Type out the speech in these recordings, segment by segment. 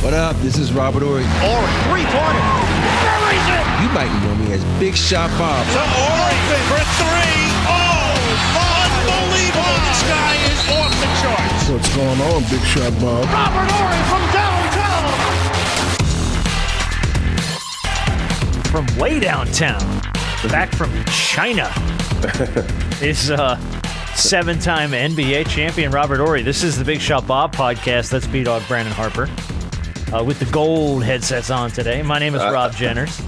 What up? This is Robert Ory. Ory, three-pointer. Buries it. You might know me as Big Shot Bob. To Ory for three. Oh, unbelievable. This guy is off the charts. What's going on, Big Shot Bob? Robert Ory from downtown. From way downtown, back from China, is seven-time NBA champion Robert Ory. This is the Big Shot Bob podcast. That's B-Dog Brandon Harper with the gold headsets on today. My name is Rob Jenners.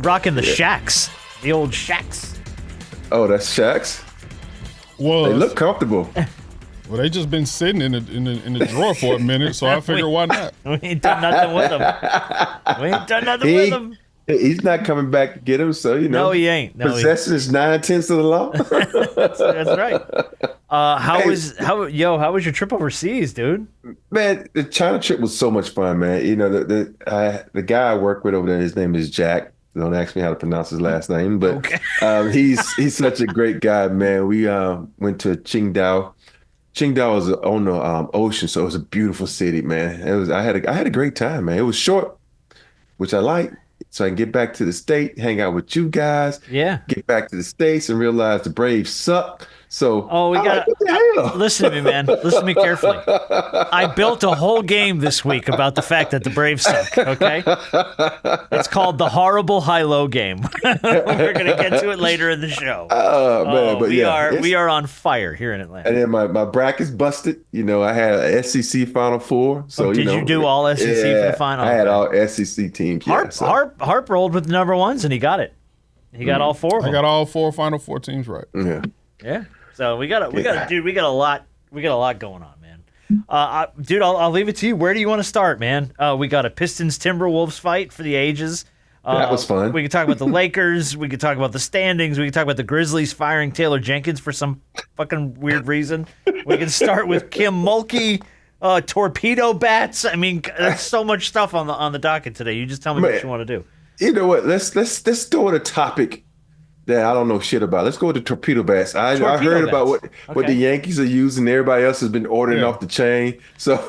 Rocking the Shaqs, the old Shaqs. Oh, that's Shaqs? Well, they look comfortable. Well, they just been sitting in the drawer for a minute, so I figured why not? We ain't done nothing with them. With them. He's not coming back to get him, so, you know. No, he ain't. No, possession is 9/10 of the law. That's right. How was your trip overseas, dude? Man, the China trip was so much fun, man. You know, the guy I work with over there, his name is Jack. Don't ask me how to pronounce his last name, but okay. He's such a great guy, man. We went to Qingdao. Qingdao was on the ocean, so it was a beautiful city, man. I had a great time, man. It was short, which I like. So I can get back to the state, hang out with you guys. Yeah. Get back to the States and realize the Braves suck. So we got listen to me, man. Listen to me carefully. I built a whole game this week about the fact that the Braves suck. Okay, it's called the horrible high-low game. We're gonna get to it later in the show. Man, but we are on fire here in Atlanta. And then my bracket's busted. You know, I had an SEC Final Four. So did you do all SEC for the final? I had all SEC teams. Harp rolled with the number ones and he got it. He got all four of them. I got all four Final Four teams right. Yeah. So we got a lot going on, man. Dude, I'll leave it to you. Where do you want to start, man? We got a Pistons Timberwolves fight for the ages. That was fun. We could talk about the Lakers. We could talk about the standings. We could talk about the Grizzlies firing Taylor Jenkins for some fucking weird reason. We can start with Kim Mulkey, torpedo bats. I mean, there's so much stuff on the docket today. You just tell me what you want to do. You know what? Let's go with a topic that I don't know shit about. Let's go with the torpedo bats. I heard about what the Yankees are using. Everybody else has been ordering off the chain. So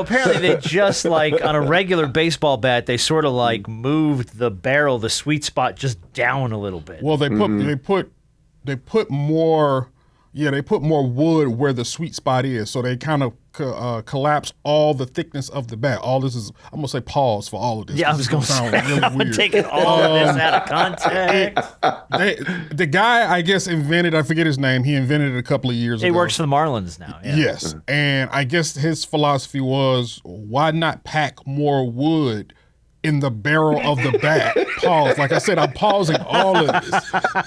apparently they just like on a regular baseball bat, they sort of like moved the barrel, the sweet spot, just down a little bit. Well, they put more wood where the sweet spot is, so they kind of collapse all the thickness of the bat. All this is, I'm gonna say pause for all of this. Yeah, I was gonna sound say, really I'm weird. taking all of this out of context. The guy, I guess, invented, I forget his name, he invented it a couple of years ago. He works for the Marlins now. Yeah. Yes, and I guess his philosophy was, why not pack more wood in the barrel of the bat? Pause. Like I said, I'm pausing all of this.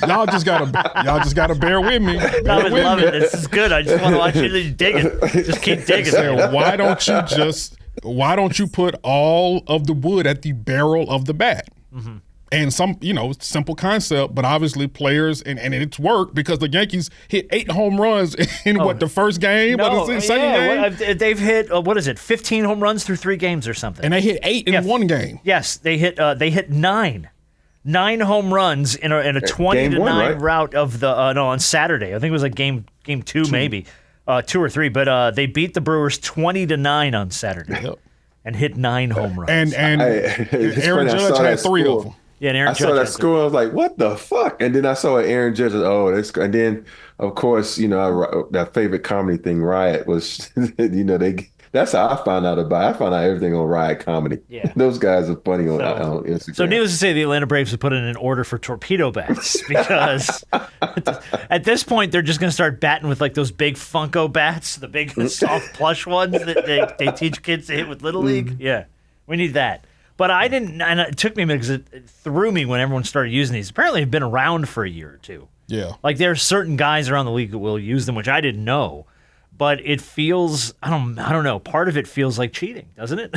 Y'all just gotta bear with me. I would love it. This is good. I just want to watch you dig it. Just keep digging. So why don't you put all of the wood at the barrel of the bat? Mm-hmm. And some, simple concept, but obviously players, and it's worked because the Yankees hit 8 home runs in the first game? Second game? They've hit, 15 home runs through 3 games or something. And they hit 8 in one game. Yes, they hit 9. 9 home runs in a 20-9 rout of the, on Saturday. I think it was like game 2 maybe, 2 or 3. But they beat the Brewers 20-9 on Saturday and hit 9 home runs. And Aaron Judge had 3 of them. Yeah, and I saw that score. I was like, "What the fuck?" And then I saw Aaron Judge. And then of course, that favorite comedy thing, Riot, was, that's how I found out about it. I found out everything on Riot Comedy. Yeah, those guys are funny on Instagram. So needless to say, the Atlanta Braves have put in an order for torpedo bats because at this point they're just going to start batting with like those big Funko bats, the big soft plush ones that they teach kids to hit with Little League. Yeah, we need that. But I didn't, and it took me a minute because it threw me when everyone started using these. Apparently, they've been around for a year or two. Yeah. Like, there's certain guys around the league that will use them, which I didn't know. But it feels, I don't know, part of it feels like cheating, doesn't it?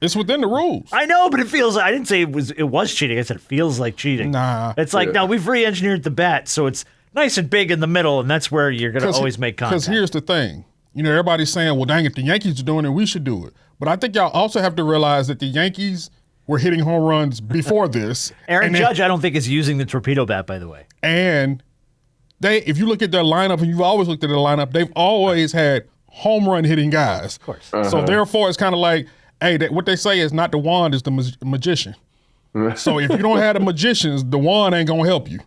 It's within the rules. I know, but it feels, I didn't say it was cheating. I said it feels like cheating. Nah. It's like, now we've re-engineered the bat, so it's nice and big in the middle, and that's where you're going to always make contact. Because here's the thing. Everybody's saying, well, dang it, the Yankees are doing it, we should do it. But I think y'all also have to realize that the Yankees were hitting home runs before this. Aaron Judge, I don't think, is using the torpedo bat, by the way. And if you look at their lineup, and you've always looked at their lineup, they've always had home run hitting guys. Of course. So therefore, it's kind of like, Hey, what they say is not the wand, is the magician. So if you don't have the magicians, the wand ain't gonna help you.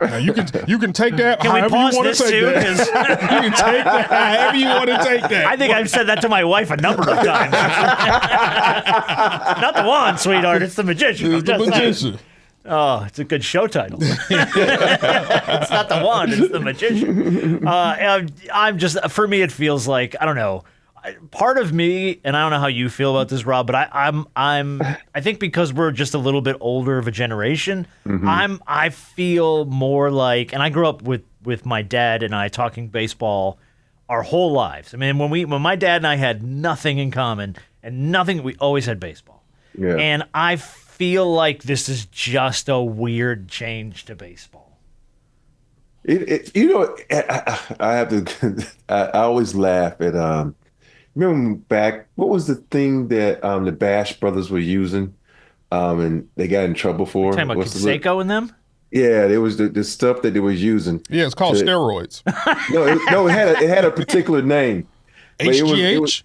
Now you can take that Can we however pause you want this to take too? that. 'Cause You can take that however you want to take that. I think I've said that to my wife a number of times. Not the wand, sweetheart. It's the magician. It's the magician. Oh, it's a good show title. It's not the wand, it's the magician. I'm just, for me, it feels like, I don't know. Part of me, and I don't know how you feel about this, Rob, but I think because we're just a little bit older of a generation, I feel more like, and I grew up with my dad and I talking baseball our whole lives. I mean, when my dad and I had nothing in common and nothing, we always had baseball. Yeah. And I feel like this is just a weird change to baseball. I have to. I always laugh at. Remember back, what was the thing that the Bash brothers were using, and they got in trouble for? Talking about Conseco and them? Yeah, it was the stuff that they was using. Yeah, it's called steroids. It had a particular name. But HGH?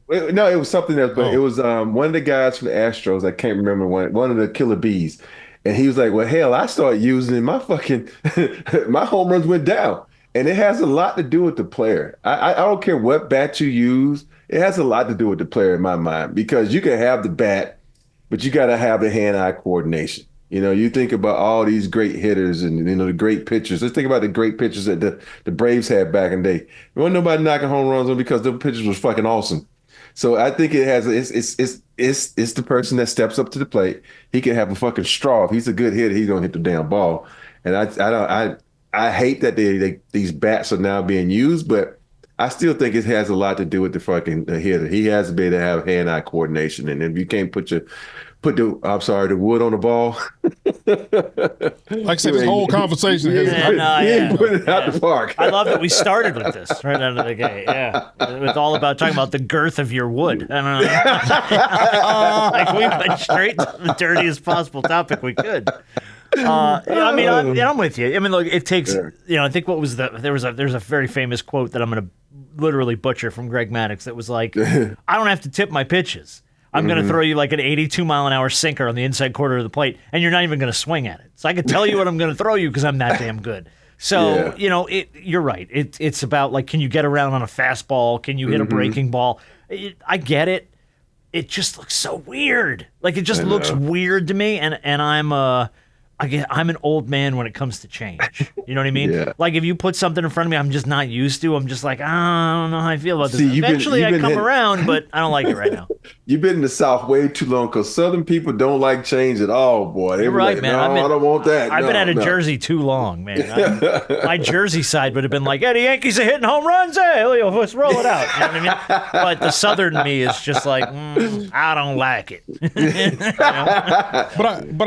it was something else, but it was one of the guys from the Astros. I can't remember one of the Killer Bees, and he was like, "Well, hell, I started using it. My fucking my home runs went down." And it has a lot to do with the player. I don't care what bat you use. It has a lot to do with the player in my mind, because you can have the bat, but you got to have the hand-eye coordination. You know, you think about all these great hitters and, the great pitchers. Let's think about the great pitchers that the Braves had back in the day. There wasn't nobody knocking home runs on because the pitchers was fucking awesome. So I think it's the person that steps up to the plate. He can have a fucking straw. If he's a good hitter, he's gonna hit the damn ball. And I hate that these bats are now being used, but I still think it has a lot to do with the hitter. He has to be able to have hand-eye coordination, and if you can't put the wood on the ball. Like I said, this whole conversation has put it out the park. I love that we started with this right out of the gate. Yeah, it's all about talking about the girth of your wood. I don't know. Like we went straight to the dirtiest possible topic we could. I'm with you. I mean, look, it takes. I think what was there's a very famous quote that I'm going to literally butcher from Greg Maddux that was like, "I don't have to tip my pitches. I'm going to throw you like an 82-mile-an-hour sinker on the inside quarter of the plate, and you're not even going to swing at it. So I can tell you what I'm going to throw you because I'm that damn good." So you're right. It's about like, can you get around on a fastball? Can you hit a breaking ball? I get it. It just looks so weird. Like it just looks weird to me, and I'm an old man when it comes to change. You know what I mean? Yeah. Like if you put something in front of me I'm just not used to, I'm just like, I don't know how I feel about this. Eventually I come around, but I don't like it right now. You've been in the South way too long, because Southern people don't like change at all, boy. You're right, man. I don't want that. I've been out of Jersey too long, man. My Jersey side would have been like, "Hey, the Yankees are hitting home runs. Hey, let's roll it out." You know what I mean? But the Southern me is just like, I don't like it. But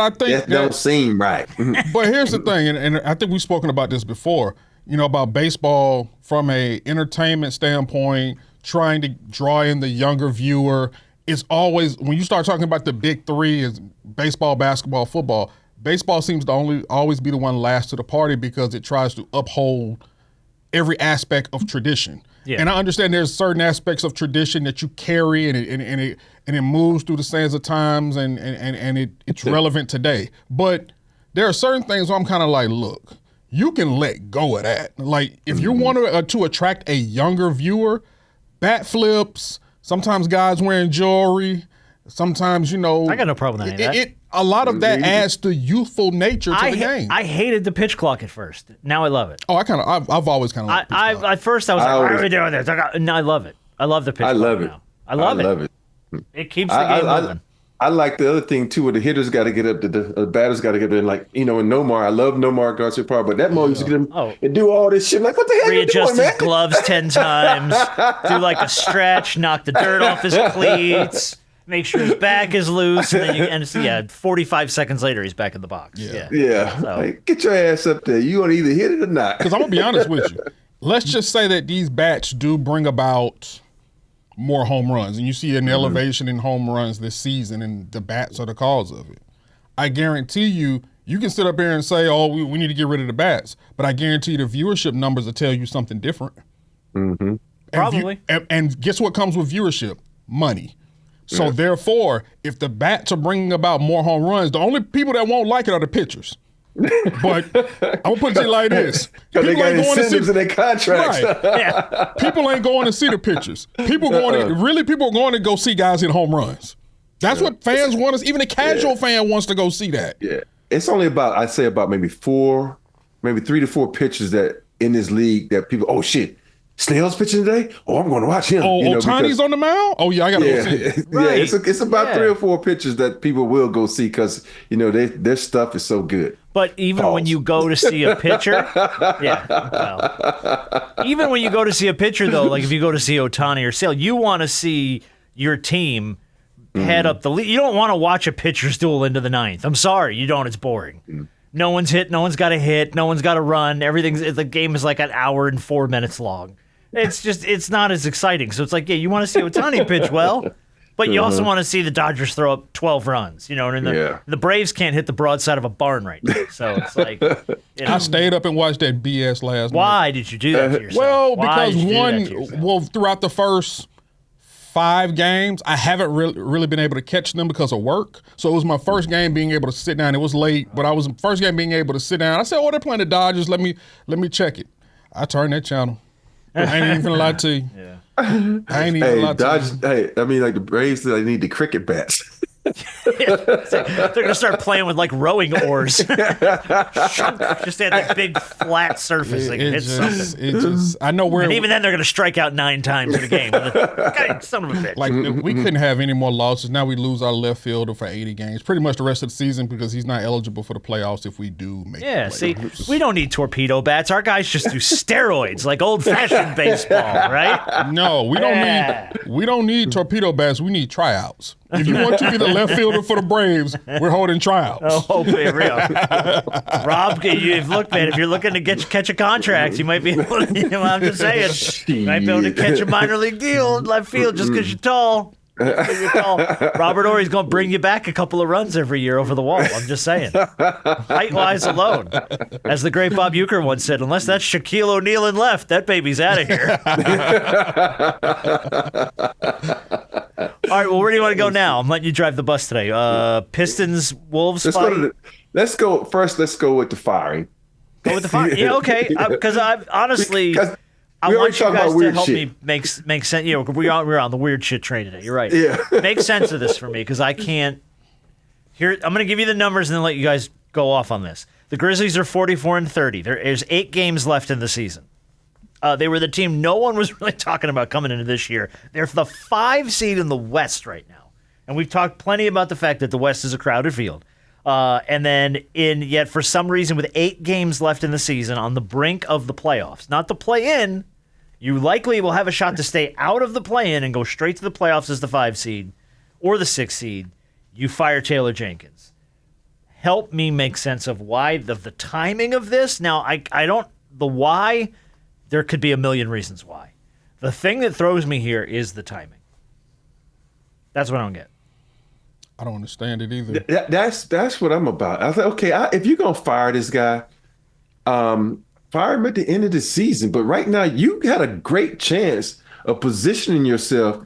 I think that don't seem right. But here's the thing, and I think we've spoken about this before, about baseball from a entertainment standpoint, trying to draw in the younger viewer. It's always, when you start talking about the big three, is baseball, basketball, football, baseball seems to always be the one last to the party because it tries to uphold every aspect of tradition. Yeah. And I understand there's certain aspects of tradition that you carry and it moves through the sands of times and it's relevant today. But there are certain things where I'm kind of like, look, you can let go of that. Like if you want to attract a younger viewer, bat flips, sometimes guys wearing jewelry, sometimes, I got no problem with that. A lot of that adds the youthful nature to the game. I hated the pitch clock at first. Now I love it. Oh, I've always kind of liked pitch clock. At first I was like, what are we doing this? No, I love it. I love the pitch clock now. I love it. It keeps the game moving. I like the other thing too, where the hitters got to get up, the batters got to get in. Like in Nomar, I love Nomar Garcia Park, but that Mo used to get him and do all this shit. Like, what the hell you doing, man? Readjust his gloves 10 times, do like a stretch, knock the dirt off his cleats, make sure his back is loose, and then 45 seconds later he's back in the box. Yeah. So. Like, get your ass up there. You want to either hit it or not. Because I'm gonna be honest with you. Let's just say that these bats do bring about more home runs, and you see an elevation in home runs this season, and the bats are the cause of it. I guarantee you can sit up here and say, "Oh, we need to get rid of the bats," but I guarantee the viewership numbers will tell you something different. Probably. And guess what comes with viewership? Money. So therefore, if the bats are bringing about more home runs, the only people that won't like it are the pitchers. But I'm gonna put it like this: Because they people got ain't going to incentives see in their contracts. right. Yeah. People ain't going to see the pitchers. People people are going to go see guys hit home runs. That's what fans want us. Even a casual fan wants to go see that. Yeah, it's only about I'd say about maybe 3 to 4 pitchers that in this league that people. Oh shit, Snell's pitching today. Oh, I'm going to watch him. Oh, Ohtani's on the mound. Oh yeah, I gotta go see it. Yeah, it's about 3 or 4 pitchers that people will go see because their stuff is so good. But even when you go to see a pitcher, even when you go to see a pitcher, though, like if you go to see Ohtani or Sale, you want to see your team head up the lead. You don't want to watch a pitcher's duel into the 9th. I'm sorry, you don't. It's boring. No one's hit. No one's got a hit. No one's got a run. The game is like an hour and 4 minutes long. It's not as exciting. So it's like, you want to see Ohtani pitch well, but you also want to see the Dodgers throw up 12 runs. And the Braves can't hit the broadside of a barn right now. So it's like, I stayed up and watched that BS last night. Why did you do that to yourself? Well, because throughout the first 5 games, I haven't really been able to catch them because of work. So it was my first game being able to sit down. It was late, but I was first game being able to sit down. I said, "Oh, they're playing the Dodgers. Let me check it." I turned that channel. I ain't even gonna lie to you. Yeah. I ain't even gonna lie to you. Hey, I mean, like the Braves, they need the cricket bats. They're gonna start playing with like rowing ours. Just at that big flat surface. They can hit something. I know where. And even then, they're gonna strike out 9 times in a game. God, son of a bitch. Like we couldn't have any more losses. Now we lose our left fielder for 80 games, pretty much the rest of the season because he's not eligible for the playoffs if we do make. Yeah, the see, playoffs. we don't need torpedo bats. Our guys just do steroids, like old-fashioned baseball, right? No, we don't need torpedo bats. We need tryouts. If you want to be the left fielder for the Braves, we're holding tryouts. Oh, for real. Rob, look, man, if you're looking to catch a contract, you might be able to, I'm just saying, you might be able to catch a minor league deal in left field just because you're tall. Robert Ory's going to bring you back a couple of runs every year over the wall. I'm just saying. Height-wise alone. As the great Bob Uecker once said, unless that's Shaquille O'Neal in left, that baby's out of here. All right, well, where do you want to go now? I'm letting you drive the bus today. Pistons, Wolves fight? Let's go with the firing. Go with the firing? Yeah, okay. Because I honestly... I want you guys to help me make sense. We're on the weird shit train today. You're right. Yeah. Make sense of this for me because I can't. Here, I'm going to give you the numbers and then let you guys go off on this. The Grizzlies are 44-30. There's 8 games left in the season. They were the team no one was really talking about coming into this year. They're the 5 seed in the West right now, and we've talked plenty about the fact that the West is a crowded field. And then yet for some reason with 8 games left in the season on the brink of the playoffs, not the play-in, you likely will have a shot to stay out of the play-in and go straight to the playoffs as the 5 seed or the 6 seed. You fire Taylor Jenkins. Help me make sense of why the timing of this. Now, I don't the why. There could be a million reasons why. The thing that throws me here is the timing. That's what I don't get. I don't understand it either. That's what I'm about. I was like, okay, if you're gonna fire this guy, fire him at the end of the season. But right now, you got a great chance of positioning yourself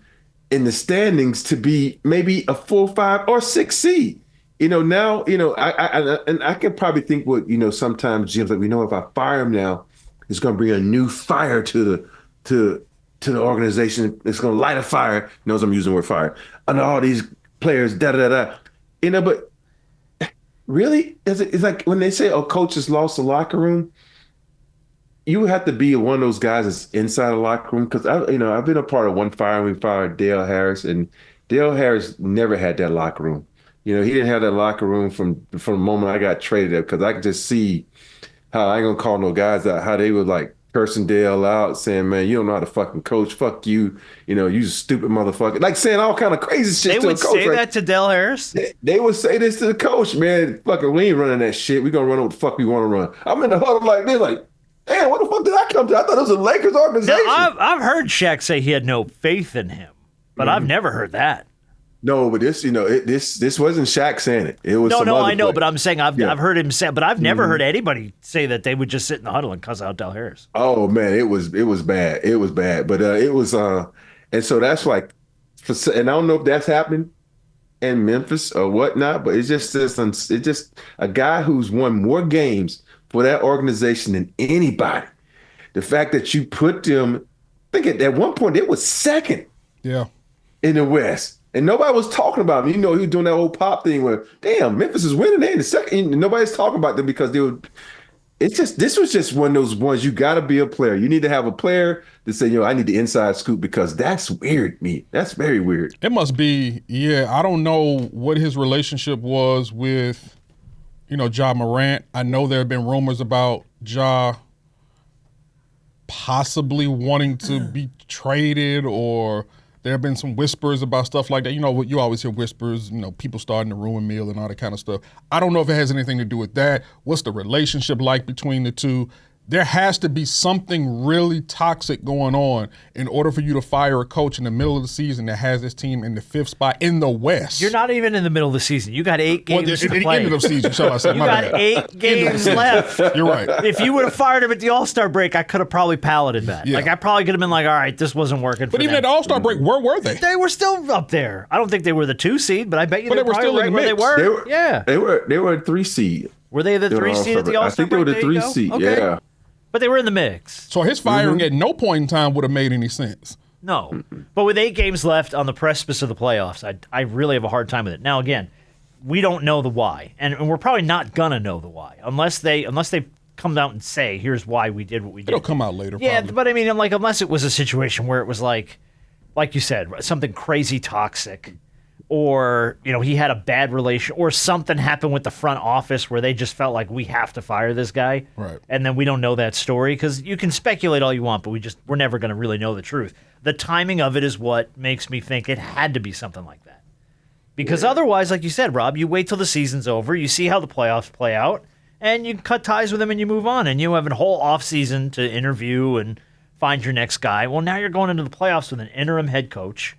in the standings to be maybe a 4, 5, or 6 seed. Now, I can probably think what sometimes GM's like, if I fire him now, it's going to bring a new fire to the organization. It's going to light a fire. Knows I'm using the word fire. And all these players, But really, it's like when they say, "Oh, coach has lost the locker room." You have to be one of those guys that's inside the locker room because I've been a part of one fire. We fired Dale Harris, and Dale Harris never had that locker room. He didn't have that locker room from the moment I got traded up because I could just see how I ain't gonna call no guys out, how they were like cursing Dale out, saying, "Man, you don't know how to fucking coach. Fuck you. You stupid motherfucker." Like saying all kind of crazy shit to the coach. They would say that to Dale Harris? They would say this to the coach, man. Fucking, we ain't running that shit. We gonna run what the fuck we want to run. I'm in the huddle like this, like, damn, what the fuck did I come to? I thought it was a Lakers organization. Now, I've heard Shaq say he had no faith in him, but I've never heard that. No, but this wasn't Shaq saying it. It was no, I know, player. but I'm saying I've heard him say, but I've never heard anybody say that they would just sit in the huddle and cuss out Dale Harris. Oh man, it was bad. It was bad, but it was and so that's like and I don't know if that's happening in Memphis or whatnot, but it's just a guy who's won more games for that organization than anybody. The fact that you put them, I think at one point it was second in the West. And nobody was talking about him. You know, he was doing that old pop thing where, damn, Memphis is winning. They in the second. And nobody's talking about them because this was just one of those ones you got to be a player. You need to have a player to say, I need the inside scoop because that's weird, me. That's very weird. It must be, I don't know what his relationship was with, Ja Morant. I know there have been rumors about Ja possibly wanting to be traded, or there have been some whispers about stuff like that. You always hear whispers, people starting to ruin meal and all that kind of stuff. I don't know if it has anything to do with that. What's the relationship like between the two? There has to be something really toxic going on in order for you to fire a coach in the middle of the season that has this team in the 5th spot in the West. You're not even in the middle of the season. You got 8 games to play. End of the season, shall I say? You got 8 games left. You're right. If you would have fired him at the All-Star break, I could have probably paladed that. Yeah. I probably could have been like, all right, this wasn't working for But even them. at the All-Star break, where were they? They were still up there. I don't think they were the 2 seed, but I bet you they were still right in the where they mix. were. Yeah. They were a 3 seed. Were they the 3 seed at the All-Star break? I think they were the 3 seed, Okay. yeah. But they were in the mix. So his firing at no point in time would have made any sense. No. But with 8 games left on the precipice of the playoffs, I really have a hard time with it. Now, again, we don't know the why. And we're probably not going to know the why unless they come out and say, here's why we did what we did. It'll come out later, Yeah, probably. but I mean, unless it was a situation where it was like you said, something crazy toxic, or he had a bad relation, or something happened with the front office where they just felt like we have to fire this guy, right? And then we don't know that story because you can speculate all you want, but we're never going to really know the truth. The timing of it is what makes me think it had to be something like that, because otherwise, like you said, Rob, you wait till the season's over, you see how the playoffs play out, and you cut ties with them and you move on, and you have a whole off season to interview and find your next guy. Well, now you're going into the playoffs with an interim head coach.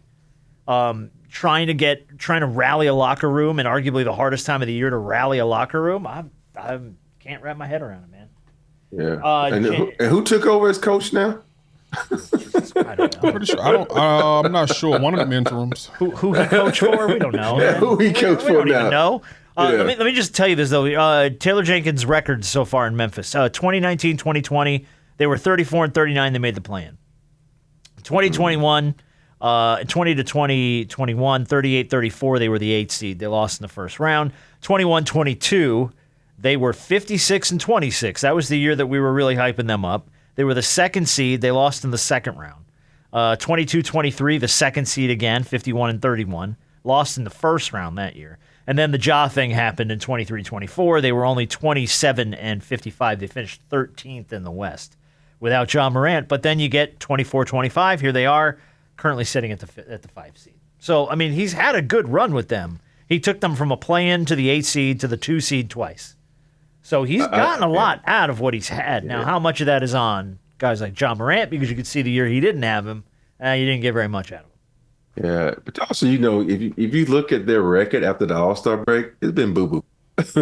Trying to rally a locker room, and arguably the hardest time of the year to rally a locker room. I can't wrap my head around it, man. Yeah. And who took over as coach now? I don't know. Pretty sure. I'm not sure. One of them interims. Who he coached for? We don't know. Yeah, who he coached for We don't now? even know. Yeah. Let me just tell you this though. Taylor Jenkins' records so far in Memphis: 2019, 2020, they were 34 and 39. They made the play-in. 2021. 20 to 2021, 38-34, they were the 8th seed. They lost in the first round. 21-22, they were 56 and 26. That was the year that we were really hyping them up. They were the 2nd seed. They lost in the second round. 22-23, the 2nd seed again, 51 and 31. Lost in the first round that year. And then the Ja thing happened in 23-24. They were only 27 and 55. They finished 13th in the West without Ja Morant. But then you get 24-25. Here they are, currently sitting at the 5 seed. So, I mean, he's had a good run with them. He took them from a play-in to the 8 seed to the 2 seed twice. So he's gotten a lot out of what he's had. Now, how much of that is on guys like Ja Morant? Because you could see the year he didn't have him, you didn't get very much out of him. Yeah, but also, if you look at their record after the All-Star break, it's been boo-boo. It's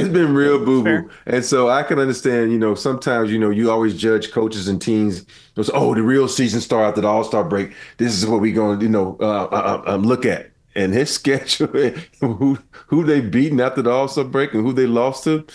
been real boo-boo. And so I can understand, sometimes, you always judge coaches and teams. The real season start after the All-Star break. This is what we're going to, look at. And his schedule, who they beaten after the All-Star break and who they lost to,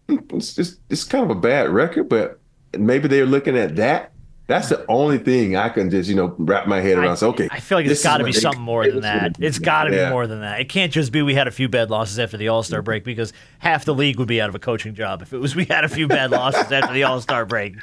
it's kind of a bad record, but maybe they're looking at that. That's the only thing I can just, wrap my head around. Okay, I feel like it's got to be something more than that. It's got to be more than that. It can't just be we had a few bad losses after the All-Star break, because half the league would be out of a coaching job if it was we had a few bad losses after the All-Star break.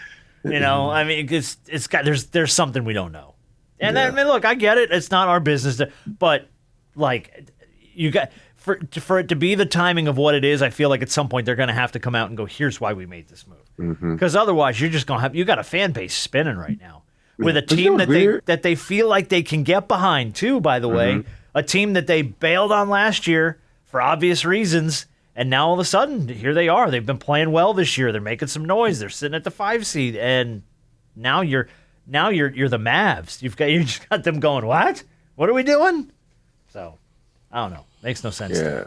I mean, it's got there's something we don't know. And then, I mean, look, I get it. It's not our business, but like you got for it to be the timing of what it is. I feel like at some point they're going to have to come out and go, here's why we made this move. Because otherwise, you're just going to you got a fan base spinning right now with a team that they feel like they can get behind too. By the way, a team that they bailed on last year for obvious reasons, and now all of a sudden here they are. They've been playing well this year. They're making some noise. They're sitting at the 5 seed, and now you're the Mavs. You just got them going. What are we doing? So I don't know. Makes no sense. Yeah.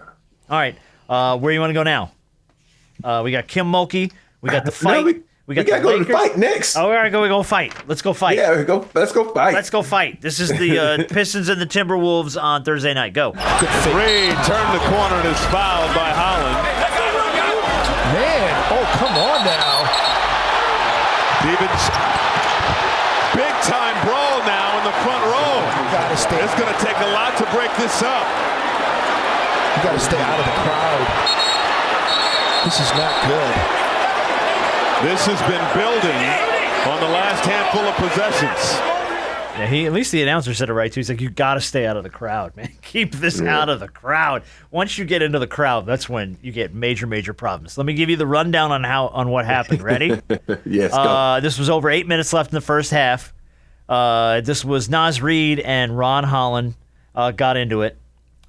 All right. Where you want to go now? We got Kim Mulkey. We got the fight. We gotta go to the fight next. Oh, all right, we go fight. Let's go fight. Yeah, let's go fight. Let's go fight. This is the Pistons and the Timberwolves on Thursday night. Go. Reed turned the corner and is fouled by Holland. Man, oh, come on now. Stevens, big time brawl now in the front row. Gotta stay. It's going to take a lot to break this up. You gotta stay out of the crowd. This is not good. This has been building on the last handful of possessions. Yeah, at least the announcer said it right too. He's like, you got to stay out of the crowd, man. Keep this out of the crowd. Once you get into the crowd, that's when you get major problems. Let me give you the rundown on what happened. Ready? Yes. Go. This was over 8 minutes left in the first half. This was Naz Reid and Ron Holland got into it.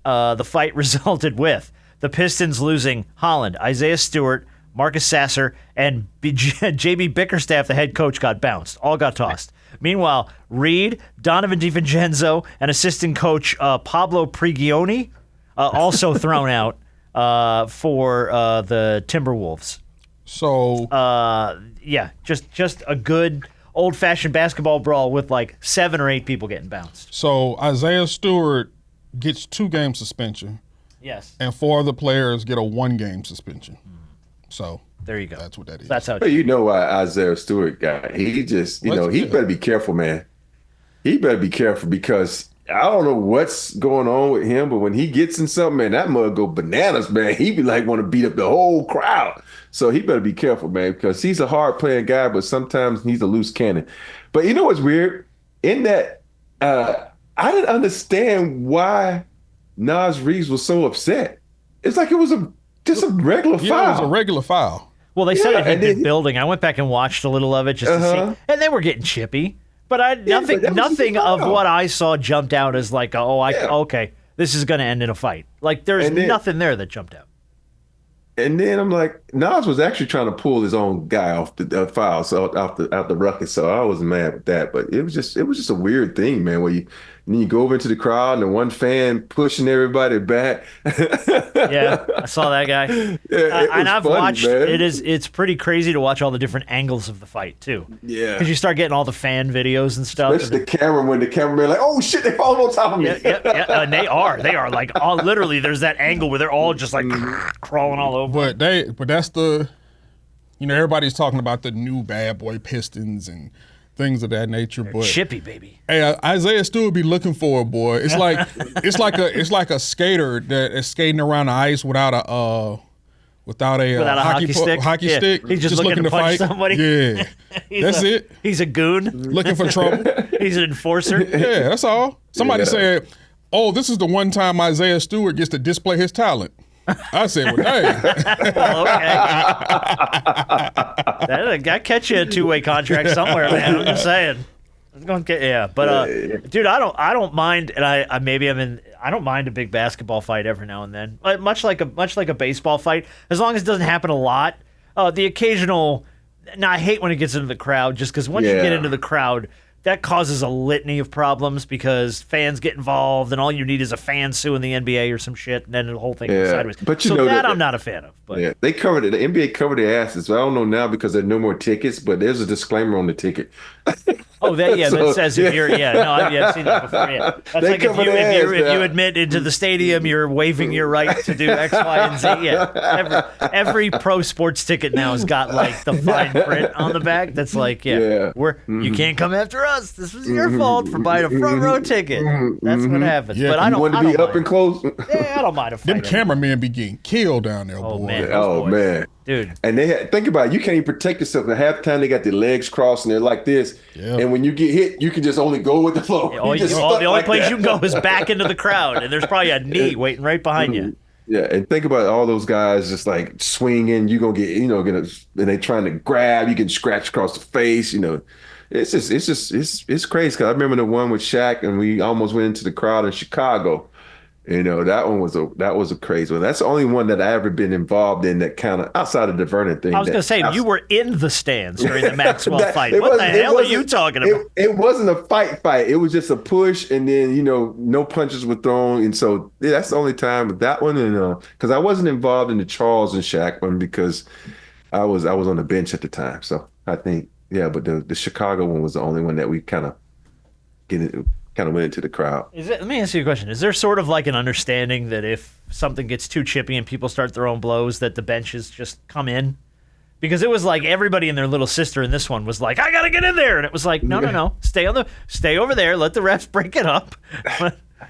The fight resulted with the Pistons losing Holland, Isaiah Stewart, Marcus Sasser, and J.B. Bickerstaff, the head coach, got bounced. All got tossed. Meanwhile, Reed, Donovan DiVincenzo, and assistant coach Pablo Prigioni also thrown out for the Timberwolves. So, yeah, just a good old-fashioned basketball brawl with like 7 or 8 people getting bounced. so Isaiah Stewart gets 2-game suspension, Yes. and 4 of the players get a 1-game suspension. So There you go. that's what that is. That's how. But you know why Isaiah Stewart got? He just, he better be careful, man. He better be careful because I don't know what's going on with him, but when he gets in something, man, that mug go bananas, man. He be like want to beat up the whole crowd. So he better be careful, man, because he's a hard playing guy, but sometimes he's a loose cannon. But you know what's weird? In that, I didn't understand why Naz Reid was so upset. It's like it was just a regular foul. Yeah, it was a regular foul. Well, they said it had and been then- building. I went back and watched a little of it just to see, and they were getting chippy. But nothing but that was just a of foul. what I saw jumped out as like, okay, this is going to end in a fight. Like there's And then- nothing there that jumped out. And then I'm like, Nas was actually trying to pull his own guy off the foul, so out the ruckus. So I was mad with that, but it was just a weird thing, man. Where you go over into the crowd and one fan pushing everybody back. Yeah, I saw that guy. Yeah, And I've funny, watched. man. It's pretty crazy to watch all the different angles of the fight too. Yeah. because you start getting all the fan videos and stuff. Especially the camera when the cameraman like, oh shit, they falling on top of me. Yeah, and they are like all literally. There's that angle where they're all just like crawling all over. But that's the, everybody's talking about the new bad boy Pistons and things of that nature. But Chippy, baby. hey, Isaiah Stewart be looking for it, boy. It's like it's like a skater that is skating around the ice without a hockey stick. Hockey Yeah. stick. He's just looking to punch fight. somebody. Yeah, that's it. He's a goon. Looking for trouble. He's an enforcer. Yeah, that's all. Somebody Yeah. said, "Oh, this is the one time Isaiah Stewart gets to display his talent." I said, "Well, dang." Well, okay. That catch you a 2-way contract somewhere, man. I'm just saying. It's gonna get but dude, I don't mind, and I don't mind a big basketball fight every now and then, much like a baseball fight, as long as it doesn't happen a lot. The occasional, I hate when it gets into the crowd, just because once you get into the crowd, that causes a litany of problems because fans get involved, and all you need is a fan suing the NBA or some shit, and then the whole thing goes sideways. But so that I'm not a fan of. But Yeah, they covered it. The NBA covered their asses. I don't know now because there are no more tickets, but there's a disclaimer on the ticket. that says if you're I've seen that before. Yeah, that's They like if cover their ass you now. admit into the stadium, you're waiving your right to do X, Y, and Z. Yeah, every pro sports ticket now has got like the fine print on the back. That's like you can't come after us. This was your fault for buying a front row ticket. That's what happens. Yeah, but I You don't want to I be don't up mind. and close? Yeah, I don't mind a fight. Them cameramen be getting killed down there, Oh boy. man, Oh those boys. man, dude. And think about it. You can't even protect yourself. At halftime, they got their legs crossed and they're like this. Yeah. And when you get hit, you can just only go with the flow. The You only just stuck like place that. you can go is back into the crowd, and there's probably a knee waiting right behind you. Yeah, and think about all those guys just like swinging. You gonna get, and they trying to grab. You can scratch across the face. It's crazy. Cause I remember the one with Shaq, and we almost went into the crowd in Chicago. That one was a crazy one. That's the only one that I ever been involved in that kind of outside of the Vernon thing. I was going to say, you were in the stands during the Maxwell fight. It What the wasn't- it hell are you wasn't- talking about? It wasn't a fight. It was just a push, and then no punches were thrown, and so that's the only time with that one. And because I wasn't involved in the Charles and Shaq one because I was on the bench at the time. So I think. Yeah, but the Chicago one was the only one that we kind of went into the crowd. Let me ask you a question. Is there sort of like an understanding that if something gets too chippy and people start throwing blows, that the benches just come in? Because it was like everybody and their little sister in this one was like, I gotta get in there, and it was like, no, stay over there, let the refs break it up.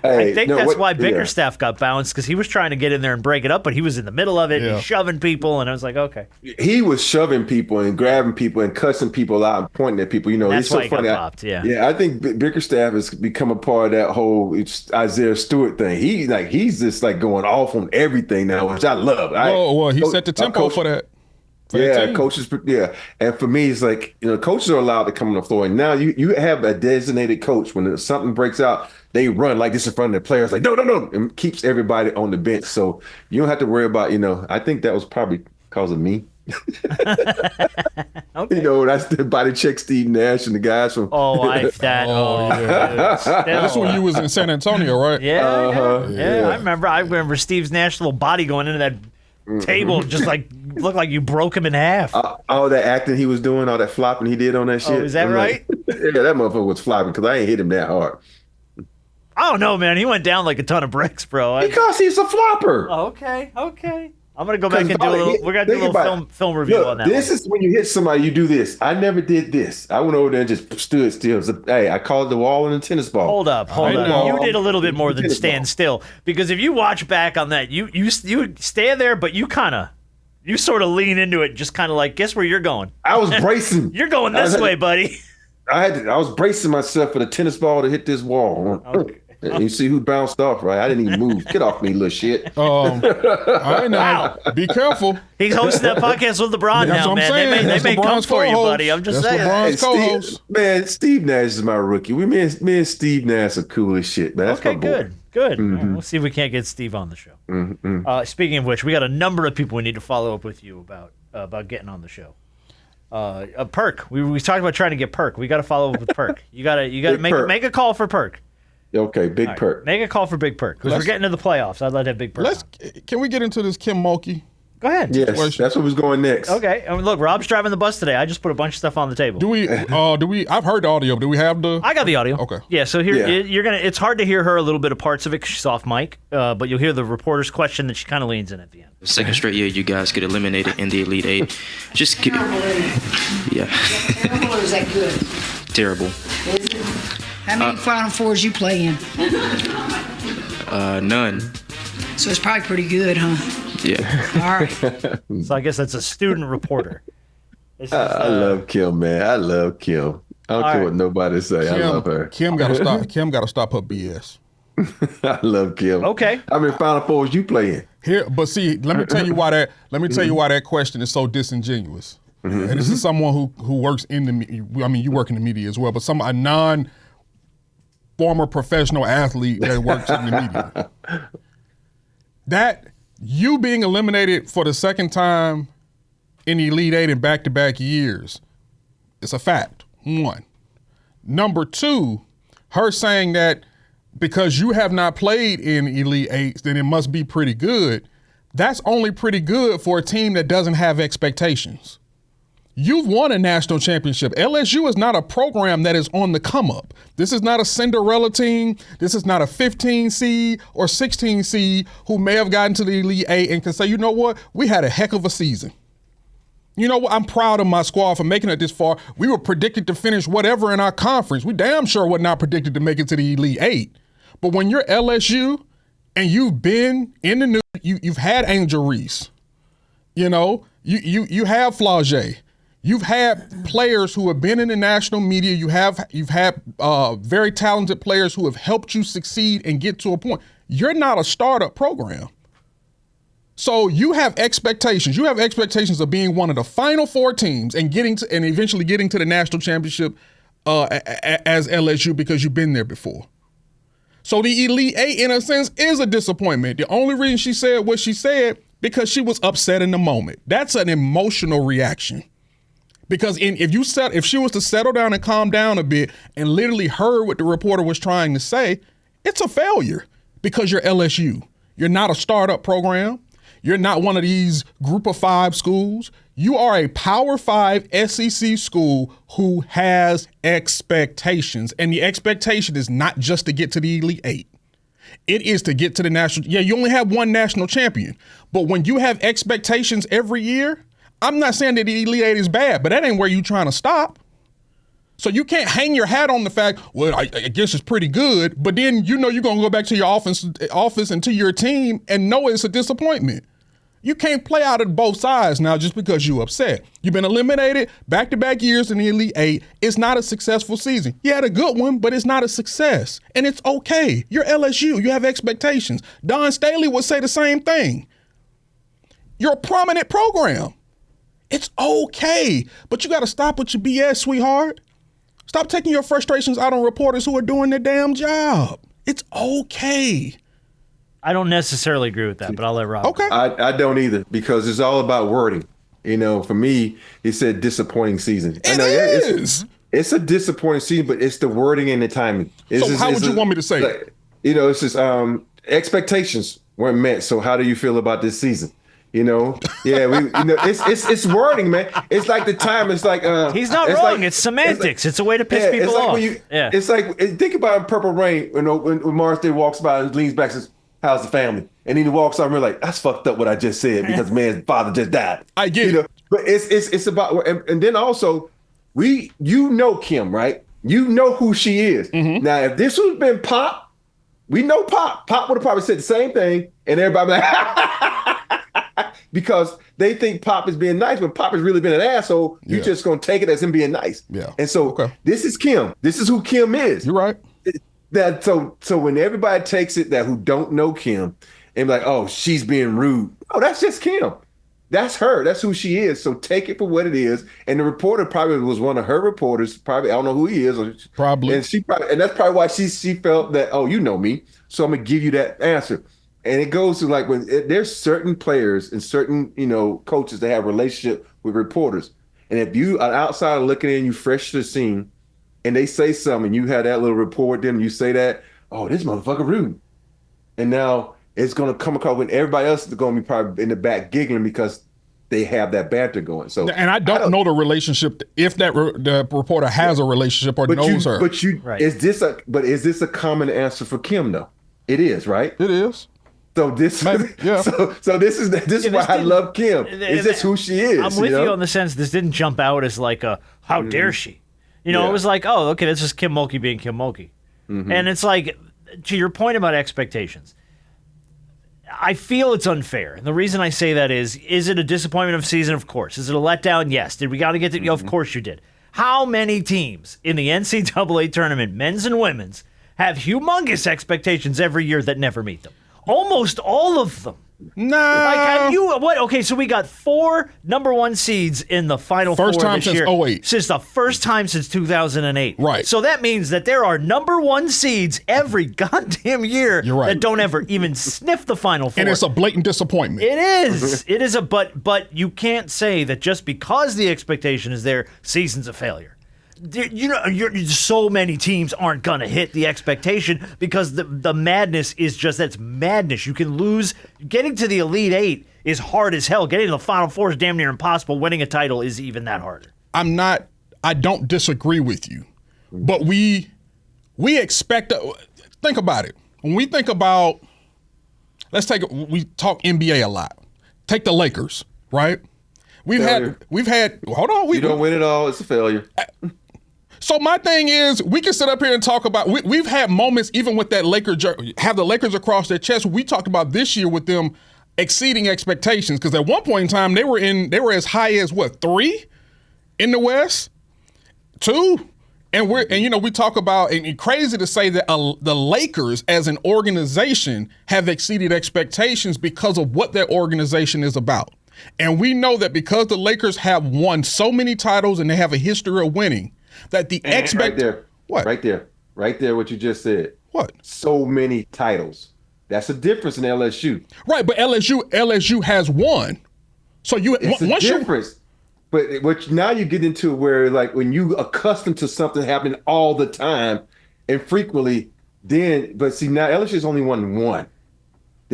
I think that's why Bickerstaff got bounced, because he was trying to get in there and break it up, but he was in the middle of it, and shoving people, and I was like, okay. He was shoving people and grabbing people and cussing people out and pointing at people. That's he's so why he funny. got popped, I think Bickerstaff has become a part of that whole Isaiah Stewart thing. He's just like going off on everything now, which I love. Well, he set the tempo for that. Coaches. Yeah, and for me, it's like coaches are allowed to come on the floor, and now you have a designated coach. When something breaks out, they run like this in front of the players, like no, and keeps everybody on the bench. So you don't have to worry about. I think that was probably because of me. Okay. That's the body check Steve Nash and the guys from. That's when you was in San Antonio, right? Yeah. I remember Steve Nash's little body going into that table, just like looked like you broke him in half. All that acting he was doing, all that flopping he did on that shit. Oh, is that right? Yeah, that motherfucker was flopping because I ain't hit him that hard. I don't know, man. He went down like a ton of bricks, bro. Because he's a flopper. Oh, okay. I'm gonna go back and do a little. We're gonna do a little film review on that. This is when you hit somebody, you do this. I never did this. I went over there and just stood still. Hey, I called the wall and a tennis ball. Hold up. You did a little bit more than stand still, because if you watch back on that, you stand there, but you sort of lean into it, just kind of like, guess where you're going? I was bracing. You're going this way, buddy. I was bracing myself for the tennis ball to hit this wall. Okay. And you see who bounced off, right? I didn't even move. Get off me, little shit. All right, now, be careful. He's hosting that podcast with LeBron now, man. They may come for you, buddy. I'm just saying. LeBron's co-host. Steve Nash is my rookie. Me and Steve Nash are cool as shit, man. That's my boy. Good. Right, we'll see if we can't get Steve on the show. Speaking of which, we got a number of people we need to follow up with you about getting on the show. Perk. We talked about trying to get Perk. We got to follow up with Perk. You got to make a call for Perk. Okay, Big Perk. Make a call for Big Perk, because we're getting to the playoffs. I'd like to have Big Perk. Can we get into this Kim Mulkey? Go ahead. Yes, that's what was going next. Okay. Look, Rob's driving the bus today. I just put a bunch of stuff on the table. Do we? I've heard the audio. Do we have the? I got the audio. Okay. Yeah. So here you're gonna. It's hard to hear her a little bit of parts of it because she's off mic. But you'll hear the reporter's question that she kind of leans in at the end. Second straight year, you guys get eliminated in the Elite Eight. Just terrible. Yeah. Terrible, or is that good? Terrible. Is it? How many Final Fours you play in? None. So it's probably pretty good, huh? Yeah. All right. So I guess that's a student reporter. I love Kim, man. I love Kim. I don't care what nobody say. I love her. Kim got to stop. Kim got to stop her BS. I love Kim. Okay. How many Final Fours you play in? Here, but see, let me tell you why that. Let me tell you why that question is so disingenuous. And this is someone who works in the. I mean, you work in the media as well, but a non-former professional athlete that works in the media. That you being eliminated for the second time in the Elite Eight in back-to-back years, it's a fact. One. Number two, her saying that because you have not played in Elite Eights, then it must be pretty good. That's only pretty good for a team that doesn't have expectations. You've won a national championship. LSU is not a program that is on the come up. This is not a Cinderella team. This is not a 15 seed or 16 seed who may have gotten to the Elite Eight and can say, you know what, we had a heck of a season. You know what, I'm proud of my squad for making it this far. We were predicted to finish whatever in our conference. We damn sure were not predicted to make it to the Elite Eight. But when you're LSU and you've been in the news, you've had Angel Reese, you have Flau'jae. You've had players who have been in the national media. You've had very talented players who have helped you succeed and get to a point. You're not a startup program. So you have expectations. You have expectations of being one of the final four teams and eventually getting to the national championship as LSU because you've been there before. So the Elite Eight, in a sense, is a disappointment. The only reason she said what she said, because she was upset in the moment. That's an emotional reaction. Because if she was to settle down and calm down a bit and literally heard what the reporter was trying to say, it's a failure because you're LSU. You're not a startup program. You're not one of these group of 5 schools. You are a Power 5 SEC school who has expectations. And the expectation is not just to get to the Elite 8. It is to get to the national. Yeah, you only have one national champion. But when you have expectations every year, I'm not saying that the Elite 8 is bad, but that ain't where you're trying to stop. So you can't hang your hat on the fact, well, I guess it's pretty good, but then you're going to go back to your office and to your team and know it's a disappointment. You can't play out of both sides now just because you're upset. You've been eliminated back-to-back years in the Elite 8. It's not a successful season. You had a good one, but it's not a success. And it's okay. You're LSU. You have expectations. Don Staley would say the same thing. You're a prominent program. It's okay. But you got to stop with your BS, sweetheart. Stop taking your frustrations out on reporters who are doing their damn job. It's okay. I don't necessarily agree with that, but I'll let Rob. Okay. I don't either, because it's all about wording. For me, he said disappointing season. It is. It's a disappointing season, but it's the wording and the timing. How would you want me to say it? It's just expectations weren't met. So how do you feel about this season? It's wording, man. It's like the time. It's like he's not wrong. It's semantics. It's a way to piss people off. It's like think about Purple Rain. When Morris Day walks by and leans back and says, "How's the family?" And then he walks over and we're like, "That's fucked up what I just said because man's father just died." I get it. But it's about and then also Kim, right? You know who she is. Mm-hmm. Now if this would have been Pop, we know Pop. Pop would have probably said the same thing, and everybody would be like. Because they think Pop is being nice, but Pop has really been an asshole. You're just going to take it as him being nice. Yeah. And so This is Kim. This is who Kim is. You're right. So when everybody takes it that who don't know Kim and be like, oh, she's being rude. Oh, that's just Kim. That's her. That's who she is. So take it for what it is. And the reporter probably was one of her reporters. Probably, I don't know who he is. Probably. And that's probably why she felt that, oh, you know me. So I'm going to give you that answer. And it goes to like when there's certain players and certain, coaches that have a relationship with reporters. And if you are outside looking in, you fresh to the scene, and they say something, and you have that little report, then you say that, oh, this motherfucker rude. And now it's going to come across when everybody else is going to be probably in the back giggling because they have that banter going. So, and I don't know the relationship if the reporter has a relationship or knows her. Is this a common answer for Kim though? It is, right? It is. So this, so this is why I love Kim. Is this who she is? I'm with you on the sense this didn't jump out as like a how dare she? It was like, oh, okay, this is Kim Mulkey being Kim Mulkey, and it's like to your point about expectations. I feel it's unfair, and the reason I say that is it a disappointment of season? Of course. Is it a letdown? Yes. Did we got to get to? Of course you did. How many teams in the NCAA tournament, men's and women's, have humongous expectations every year that never meet them? Almost all of them. No. Like, have you what? Okay, so we got 4 number 1 seeds in the Final Four this year. First time since 2008. Since the first time since 2008. Right. So that means that there are number 1 seeds every goddamn year that don't ever even sniff the Final Four. And it's a blatant disappointment. It is. It is but you can't say that just because the expectation is there, season's a failure. So many teams aren't going to hit the expectation because the madness is just that's madness. You can lose. Getting to the Elite 8 is hard as hell. Getting to the Final Four is damn near impossible. Winning a title is even that harder. I don't disagree with you, but we expect. Think about it. When we think about, we talk NBA a lot. Take the Lakers, right? We've had. Hold on. You don't win it all. It's a failure. So my thing is, we can sit up here and talk about. We've had moments, even with that have the Lakers across their chest. We talked about this year with them exceeding expectations because at one point in time they were as high as 3 in the West, 2, and we talk about and crazy to say that the Lakers as an organization have exceeded expectations because of what their organization is about, and we know that because the Lakers have won so many titles and they have a history of winning. That the Right there, what you just said. What? So many titles. That's a difference in LSU. Right, but LSU has won. So it's a difference. But now you get into where like when you accustomed to something happening all the time and frequently, but see now LSU's only won 1.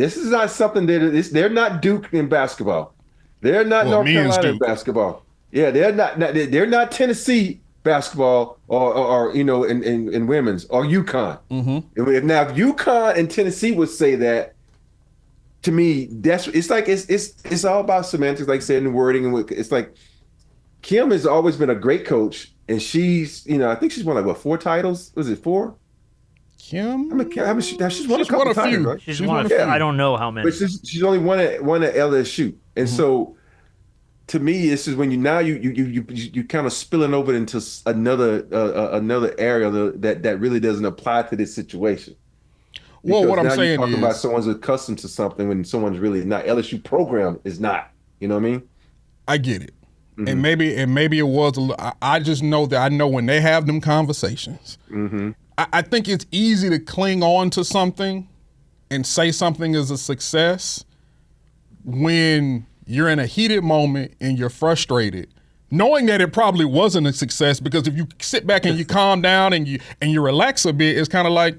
This is not something they're not Duke in basketball. They're not North Carolina in basketball. Yeah, they're not Tennessee basketball or in women's or UConn. Mm-hmm. Now, if UConn and Tennessee would say that, to me, it's all about semantics, like I said, and wording. And it's like Kim has always been a great coach, and she's, I think she's won 4 titles. Was it 4? Kim? She's won a couple titles, right? She's won a few. I don't know how many. But she's only won at LSU, and so. To me, this is when you kind of spilling over into another area that really doesn't apply to this situation. Well, what I'm saying you're talking about someone's accustomed to something when someone's really not. LSU program is not. You know what I mean? I get it, and maybe it was. I just know that I know when they have them conversations. Mm-hmm. I think it's easy to cling on to something and say something is a success when you're in a heated moment and you're frustrated, knowing that it probably wasn't a success, because if you sit back and you calm down and you relax a bit, it's kind of like,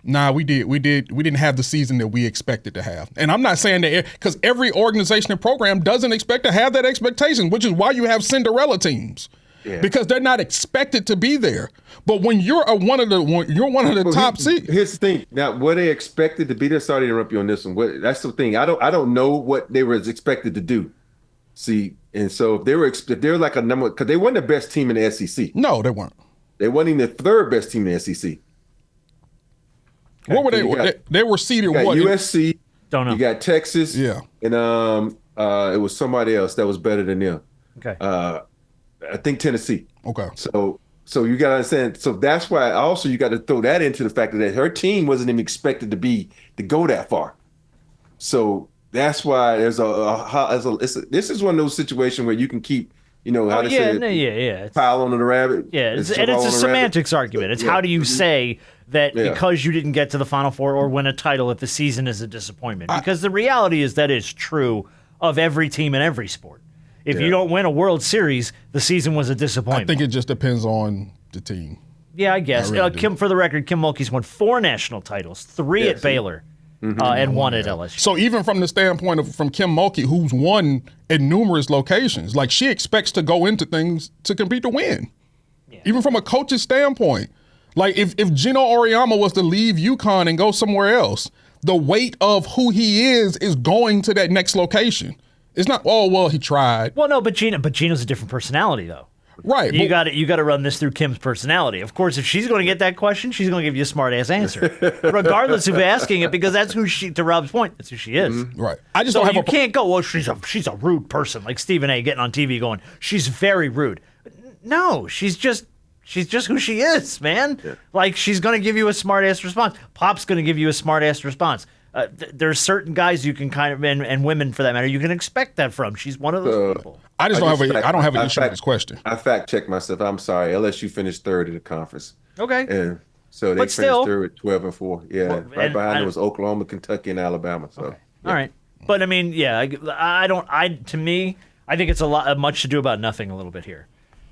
nah, we didn't have the season that we expected to have. And I'm not saying that, because every organization and program doesn't expect to have that expectation, which is why you have Cinderella teams. Yeah. Because they're not expected to be there. But when you're one of the top seeds. Here's the thing. Now, were they expected to be there? Sorry to interrupt you on this one. That's the thing. I don't know what they were expected to do. See, and so if they're like a number, because they weren't the best team in the SEC. No, they weren't. They weren't even the 3rd best team in the SEC. Okay. What were they? They were seeded what? USC. Don't know. You got Texas. Yeah. And it was somebody else that was better than them. Okay. I think Tennessee. Okay. So you got to understand. So that's why also you got to throw that into the fact that her team wasn't even expected to go that far. So that's why this is one of those situations where you can keep, pile on the rabbit. Yeah, it's a semantics argument. It's how do you say that because you didn't get to the Final Four or win a title if the season is a disappointment? Because the reality is that is true of every team in every sport. If you don't win a World Series, the season was a disappointment. I think it just depends on the team. Yeah, I guess. Kim, for the record, Kim Mulkey's won 4 national titles, 3 at Baylor, and 1 at LSU. So even from the standpoint from Kim Mulkey, who's won at numerous locations, like she expects to go into things to compete to win. Yeah. Even from a coach's standpoint. Like if Gino Auriemma was to leave UConn and go somewhere else, the weight of who he is going to that next location. It's not, he tried. Well, no, but Gino's a different personality, though. Right. You got to run this through Kim's personality. Of course, if she's going to get that question, she's going to give you a smart-ass answer, regardless of asking it, because that's who she, to Rob's point, that's who she is. Mm-hmm. Right. I just you can't go, she's a rude person, like Stephen A. getting on TV going, she's very rude. No, she's just who she is, man. Yeah. Like, she's going to give you a smart-ass response. Pop's going to give you a smart-ass response. There's certain guys you can kind of, and women for that matter, you can expect that from. She's one of those people. I don't have an issue with this question. I fact checked myself. I'm sorry. LSU finished 3rd in the conference. Okay. And so they finished 3rd with 12-4. Yeah. Well, right behind it was Oklahoma, Kentucky, and Alabama. So. Okay. Yeah. All right. But I mean, to me, I think it's much to do about nothing a little bit here.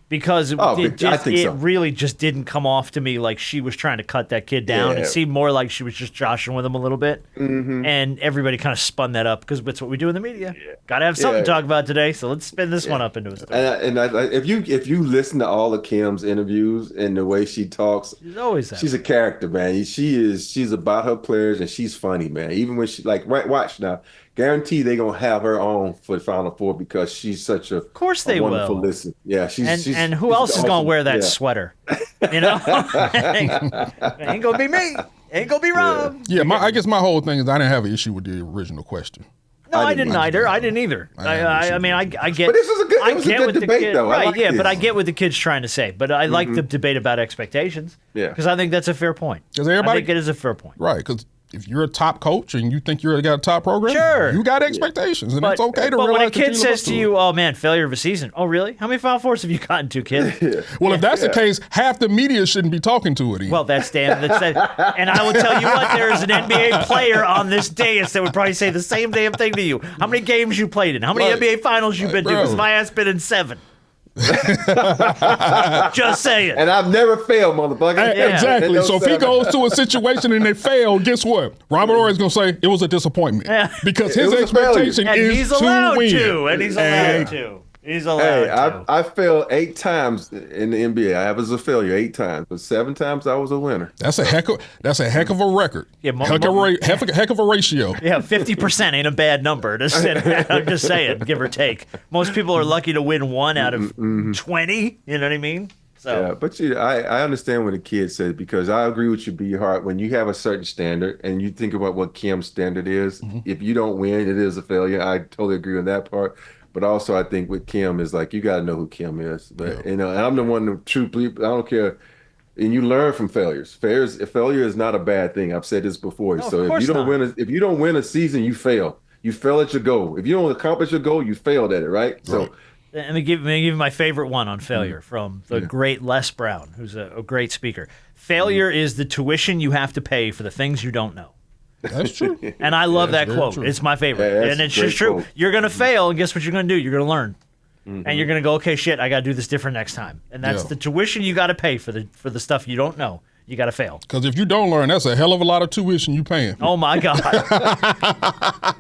Because it really just didn't come off to me like she was trying to cut that kid down. Yeah. It seemed more like she was just joshing with him a little bit. Mm-hmm. And everybody kind of spun that up because that's what we do in the media. Yeah. Got to have something to talk about today, so let's spin this one up into a story. And if you listen to all of Kim's interviews and the way she talks, she's a character, man. She's about her players and she's funny, man. Even when she watch now. Guarantee they're gonna have her on for the Final Four because she's such a wonderful listen. Yeah, and who else is gonna wear that sweater? You know, ain't gonna be me. Ain't gonna be Rob. Yeah, I guess my whole thing is I didn't have an issue with the original question. No, I didn't either. I didn't either. I mean, I get. But this was a good debate, though. Right? Yeah, but I get what the kid's trying to say. But I like the debate about expectations. Yeah, because I think that's a fair point. Because I think it is a fair point. Right? Because if you're a top coach and you think you're got a top program, sure, you got expectations, and it's okay to realize. But when a kid says to you, "Oh man, failure of a season," oh really? How many Final Fours have you gotten to, kid? Well, if that's the case, half the media shouldn't be talking to it. Either. Well, that's and I will tell you what, there is an NBA player on this dais that would probably say the same damn thing to you. How many games you played in? How many NBA Finals you've been to? Because my ass been in 7. Just saying. And I've never failed, motherfucker. Hey, exactly. So if he goes to a situation and they fail, guess what? Robert Horry's going to say it was a disappointment. Because his expectation and is he's to allowed win. to. And he's allowed to. He's allowed to. I failed 8 times in the NBA. I was a failure 8 times, but 7 times I was a winner. That's a heck of a record. Yeah, heck of a ratio. Yeah, 50% ain't a bad number. I'm just saying, give or take. Most people are lucky to win 1 out of 20. You know what I mean? So. Yeah, but I understand what the kid said, because I agree with you, B. Hart. When you have a certain standard and you think about what Kim's standard is, if you don't win, it is a failure. I totally agree on that part. But also, I think with Kim is like, you got to know who Kim is. But and I'm the one to truthfully, I don't care. And you learn from failures. Failure is not a bad thing. I've said this before. No, so if you don't win a season, you fail. You fail at your goal. If you don't accomplish your goal, you failed at it, right? So. Let me give you my favorite one on failure from the great Les Brown, who's a great speaker. Failure is the tuition you have to pay for the things you don't know. That's true. And I love that quote. True. It's my favorite. Yeah, and it's just true. Quote. You're going to fail, and guess what you're going to do? You're going to learn. And you're going to go, okay, shit, I got to do this different next time. And that's the tuition you got to pay for the stuff you don't know. You got to fail. Because if you don't learn, that's a hell of a lot of tuition you paying. Oh, my God.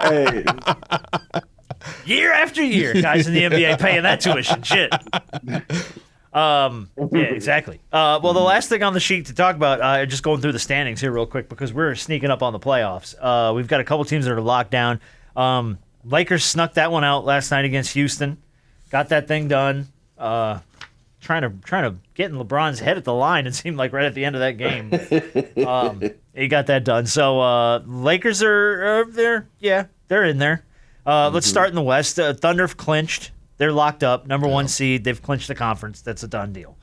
Hey. Year after year, guys in the NBA paying that tuition. Shit. Yeah, exactly. Well, the last thing on the sheet to talk about, just going through the standings here real quick, because we're sneaking up on the playoffs. We've got a couple teams that are locked down. Lakers snuck that one out last night against Houston. Got that thing done. Trying to get in LeBron's head at the line, it seemed like right at the end of that game. He got that done. So Lakers are there. Yeah, they're in there. Let's start in the West. Thunder have clinched. They're locked up. Number 1 seed. They've clinched the conference. That's a done deal.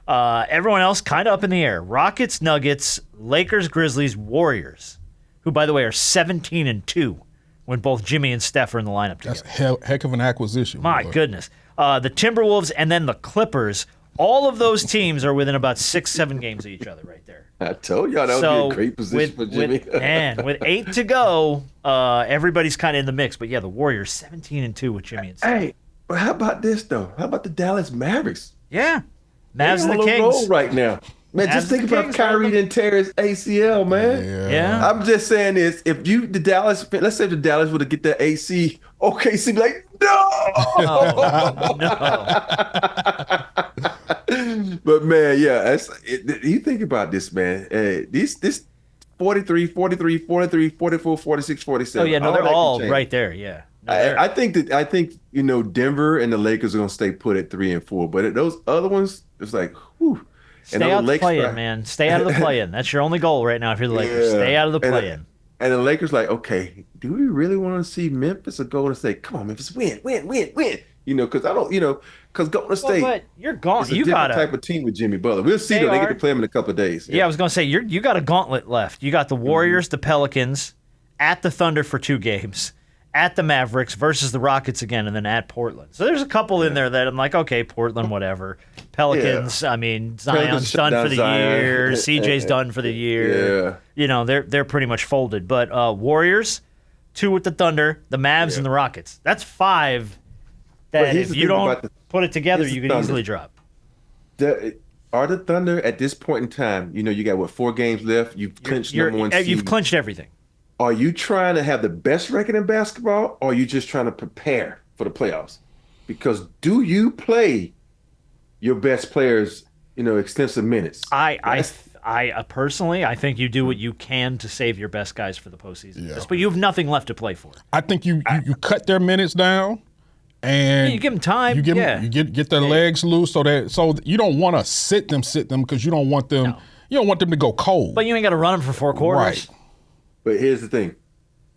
Everyone else kind of up in the air. Rockets, Nuggets, Lakers, Grizzlies, Warriors, who, by the way, are 17-2 when both Jimmy and Steph are in the lineup together. That's heck of an acquisition. My goodness. The Timberwolves and then the Clippers, all of those teams are within about 6-7 games of each other right there. I told y'all that would be a great position for Jimmy. With 8 to go, everybody's kind of in the mix. But yeah, the Warriors 17-2 with Jimmy and Steph. Hey, but how about this though? How about the Dallas Mavericks? Yeah, Mavs and the They're on a Kings roll right now. Man, just think about Kyrie didn't tear his ACL, man. Yeah. I'm just saying this. If let's say the Dallas would have get that AC, OKC be like, no. But man, yeah, you think about this, man. This 43, 43, 43, 44, 46, 47. Oh yeah, no, they're all right there. Yeah. No, I think Denver and the Lakers are gonna stay put at 3 and 4, but those other ones, it's like, whew. Stay out of the play-in, man. Stay out of the play-in. That's your only goal right now if you're the Lakers. Stay out of the play-in. And the Lakers like, okay, do we really want to see Memphis or Golden State? Come on, Memphis, win. Because I don't, because Golden State. But you're gone. It's a different type of team with Jimmy Butler. We'll see though. They get to play him in a couple of days. Yeah, I was gonna say you got a gauntlet left. You got the Warriors, the Pelicans, at the Thunder for 2 games. At the Mavericks versus the Rockets again, and then at Portland. So there's a couple in there that I'm like, okay, Portland, whatever. Pelicans, I mean, Zion's done for the year. CJ's done for the year. Yeah. They're pretty much folded. But Warriors, 2 with the Thunder, the Mavs, and the Rockets. That's 5 that if you don't put it together, you could easily drop. Are the Thunder at this point in time, you got, 4 games left? You've clinched number 1 seed. You've clinched everything. Are you trying to have the best record in basketball, or are you just trying to prepare for the playoffs? Because do you play your best players, extensive minutes? I personally, I think you do what you can to save your best guys for the postseason. Yeah. But you have nothing left to play for. I think you cut their minutes down, and you give them time. You get their legs loose so you don't want to sit them because you don't want them. No. You don't want them to go cold. But you ain't got to run them for 4 quarters. Right. But here's the thing.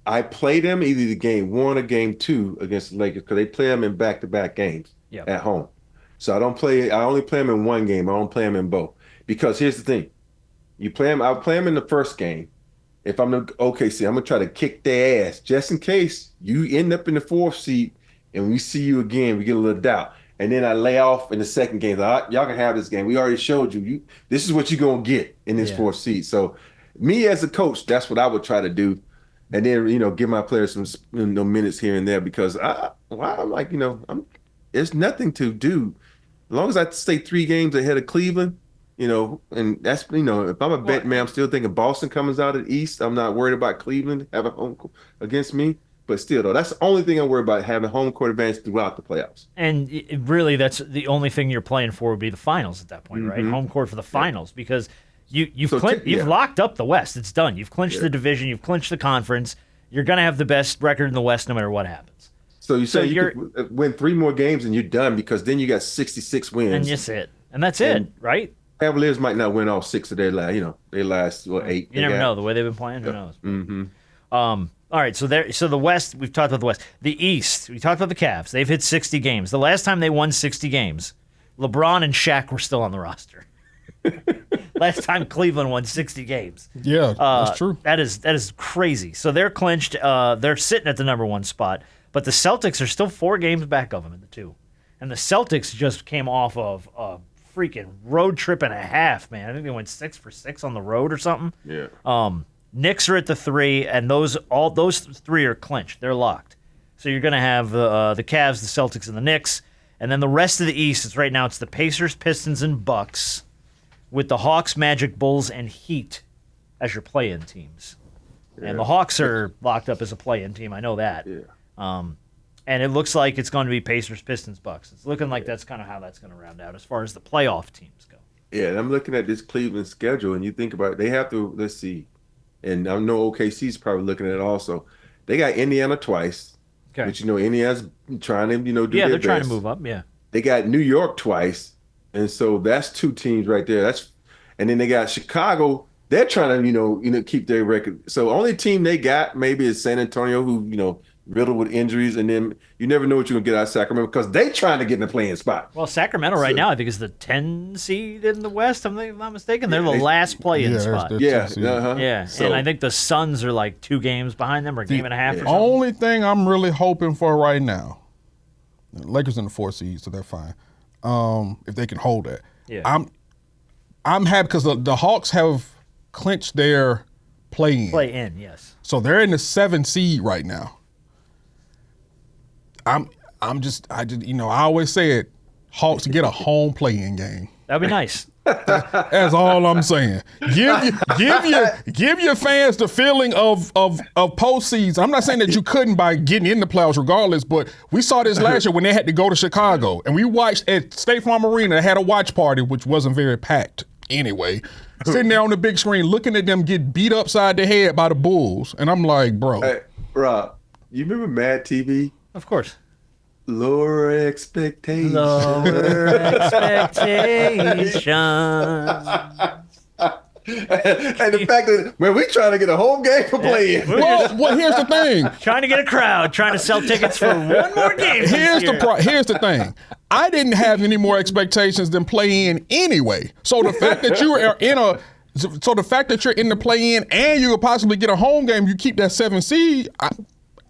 I play them either the game 1 or game 2 against the Lakers because they play them in back-to-back games at home. So I only play them in 1 game. I don't play them in both. Because here's the thing. I'll play them in the first game. If I'm the OKC, I'm going to try to kick their ass just in case you end up in the 4th seat and we see you again, we get a little doubt. And then I lay off in the second game. Y'all can have this game. We already showed you. This is what you're going to get in this 4th seat. So me as a coach, that's what I would try to do, and then give my players some minutes here and there because I'm like there's nothing to do As long as I stay 3 games ahead of Cleveland, and that's, if I'm a bet man, I'm still thinking Boston comes out of the East. I'm not worried about Cleveland having home against me. But still, though, that's the only thing I'm worried about, having home court advantage throughout the playoffs. And really, that's the only thing you're playing for would be the finals at that point, right? Home court for the finals, because you've locked up the West. It's done. You've clinched the division. You've clinched the conference. You're going to have the best record in the West no matter what happens. So you say you could win 3 more games and you're done, because then you got 66 wins. And that's it. And that's it, right? Cavaliers might not win all 6 of their last 8. You never know the way they've been playing. Who knows? All right, so the West, we've talked about the West. The East, we talked about the Cavs. They've hit 60 games. The last time they won 60 games, LeBron and Shaq were still on the roster. Last time Cleveland won 60 games. Yeah, that's true. That is crazy. So they're clinched. They're sitting at the number 1 spot, but the Celtics are still 4 games back of them in the 2. And the Celtics just came off of a freaking road trip and a half, man. I think they went 6 for 6 on the road or something. Yeah. Knicks are at the 3, and those 3 are clinched. They're locked. So you're going to have the Cavs, the Celtics, and the Knicks. And then the rest of the East, right now it's the Pacers, Pistons, and Bucks, with the Hawks, Magic, Bulls, and Heat as your play-in teams. Yeah. And the Hawks are locked up as a play-in team. I know that. Yeah. And it looks like it's going to be Pacers, Pistons, Bucks. It's looking like that's kind of how that's going to round out as far as the playoff teams go. Yeah, and I'm looking at this Cleveland schedule, and you think about it, they have to, let's see, and I know OKC's probably looking at it also. They got Indiana twice, which, Indiana's trying to, do their best. Yeah, they're trying to move up, yeah. They got New York twice, and so that's 2 teams right there. And then they got Chicago. They're trying to, keep their record. So only team they got maybe is San Antonio, who, riddled with injuries, and then you never know what you're going to get out of Sacramento, because they trying to get in the playing spot. Well, Sacramento right now, I think, is the 10 seed in the West, if I'm not mistaken. They're the last play-in spot. Yeah, So, and I think the Suns are like 2 games behind them, or a game and a half or something. Only thing I'm really hoping for right now, the Lakers in the 4 seed, so they're fine. If they can hold that. Yeah. I'm happy because the Hawks have clinched their play-in. Play-in, yes. So they're in the 7 seed right now. I always said Hawks to get a home play-in game. That'd be nice. That's all I'm saying. Give your fans the feeling of postseason. I'm not saying that you couldn't by getting in the playoffs regardless, but we saw this last year when they had to go to Chicago, and we watched at State Farm Arena. They had a watch party, which wasn't very packed anyway. Sitting there on the big screen, looking at them get beat upside the head by the Bulls, and I'm like, bro. Hey, Rob, you remember Mad TV? Of course. Lower expectations. Lower expectations. And the fact that when we trying to get a home game for playing. Well, here's the thing. Trying to get a crowd, trying to sell tickets for 1 more game. Here's the thing. I didn't have any more expectations than play-in anyway. So the fact that you are you're in the play-in and you could possibly get a home game, you keep that 7 seed.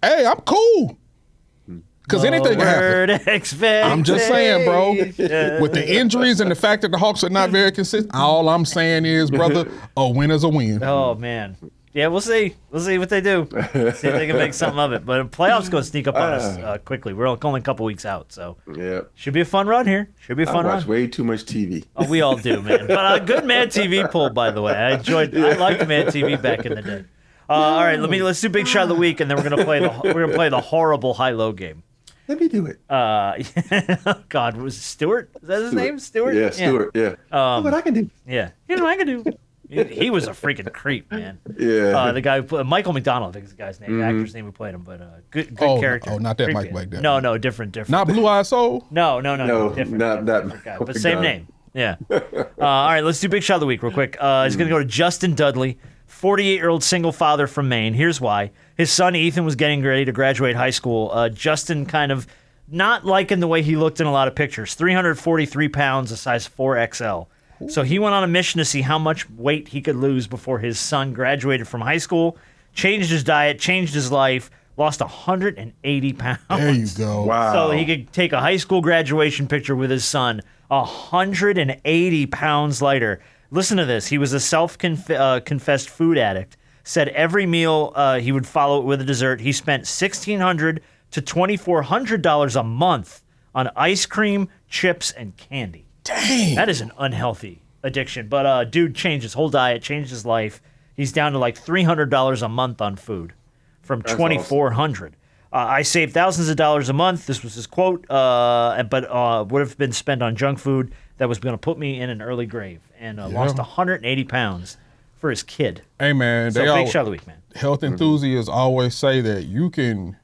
I'm cool. Because anything can happen. I'm just saying, bro. With the injuries and the fact that the Hawks are not very consistent, all I'm saying is, brother, a win is a win. Oh, man. Yeah, we'll see. We'll see what they do. See if they can make something of it. But playoffs going to sneak up on us quickly. We're only a couple weeks out, so should be a fun run here. Should be a fun run. I watch way too much TV. Oh, we all do, man. But a good Mad TV pull, by the way. I liked Mad TV back in the day. All right, let's do Big Shot of the Week, and then we're gonna play the horrible high-low game. Let me do it. God, was it Stewart? Is that his name? Stewart? Yeah, Stewart. Yeah. What I can do? Yeah. What I can do. He was a freaking creep, man. Yeah. The guy who played Michael McDonald, I think is the guy's name, the actor's name who played him, but good character. Oh, not that Creepy. Michael back there. No, different. Not Blue Eyed Soul? No, different. Not different guy, but same name. Yeah. All right, let's do Big Shot of the Week real quick. It's going to go to Justin Dudley, 48-year-old single father from Maine. Here's why. His son Ethan was getting ready to graduate high school. Justin kind of not liking the way he looked in a lot of pictures. 343 pounds, a size 4XL. So he went on a mission to see how much weight he could lose before his son graduated from high school, changed his diet, changed his life, lost 180 pounds. There you go. Wow. So he could take a high school graduation picture with his son, 180 pounds lighter. Listen to this. He was a self-confessed food addict. Said every meal he would follow it with a dessert. He spent $1,600 to $2,400 a month on ice cream, chips, and candy. Dang. That is an unhealthy addiction. But dude changed his whole diet, changed his life. He's down to like $300 a month on food from $2,400. I saved thousands of dollars a month. This was his quote, but would have been spent on junk food that was going to put me in an early grave, and lost 180 pounds for his kid. Hey, man. So big shot of the week, man. Health enthusiasts always say that you can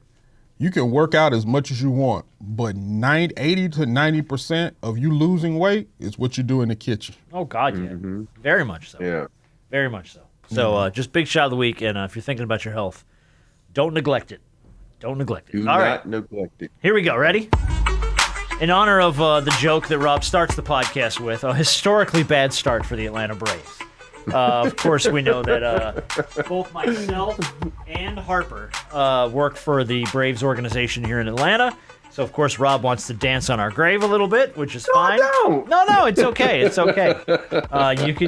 work out as much as you want, but 80 to 90% of you losing weight is what you do in the kitchen. Oh, God, yeah. Very much so. Yeah. Very much so. So just big shot of the week, and if you're thinking about your health, don't neglect it. Don't neglect it. Do All not right. neglect it. Here we go. Ready? In honor of the joke that Rob starts the podcast with, a historically bad start for the Atlanta Braves. Of course, we know that both myself and Harper work for the Braves organization here in Atlanta. So, of course, Rob wants to dance on our grave a little bit, which is fine. Don't. No, it's okay. It's okay.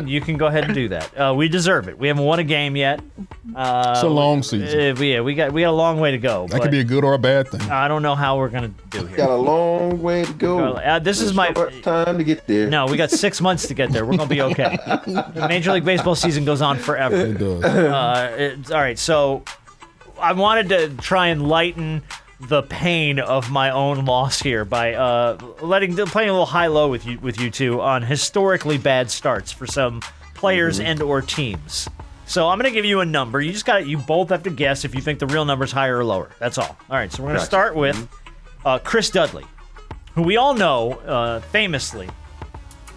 You can go ahead and do that. We deserve it. We haven't won a game yet. It's a long season. We got a long way to go. That could be a good or a bad thing. I don't know how we're gonna do here. Got a long way to go. This is my time to get there. No, we got 6 months to get there. We're gonna be okay. The Major League Baseball season goes on forever. It does. All right, so I wanted to try and lighten the pain of my own loss here by playing a little high-low with you two on historically bad starts for some players and or teams. So I'm going to give you a number. You both have to guess if you think the real number is higher or lower. That's all. All right, so we're going to start with Chris Dudley, who we all know famously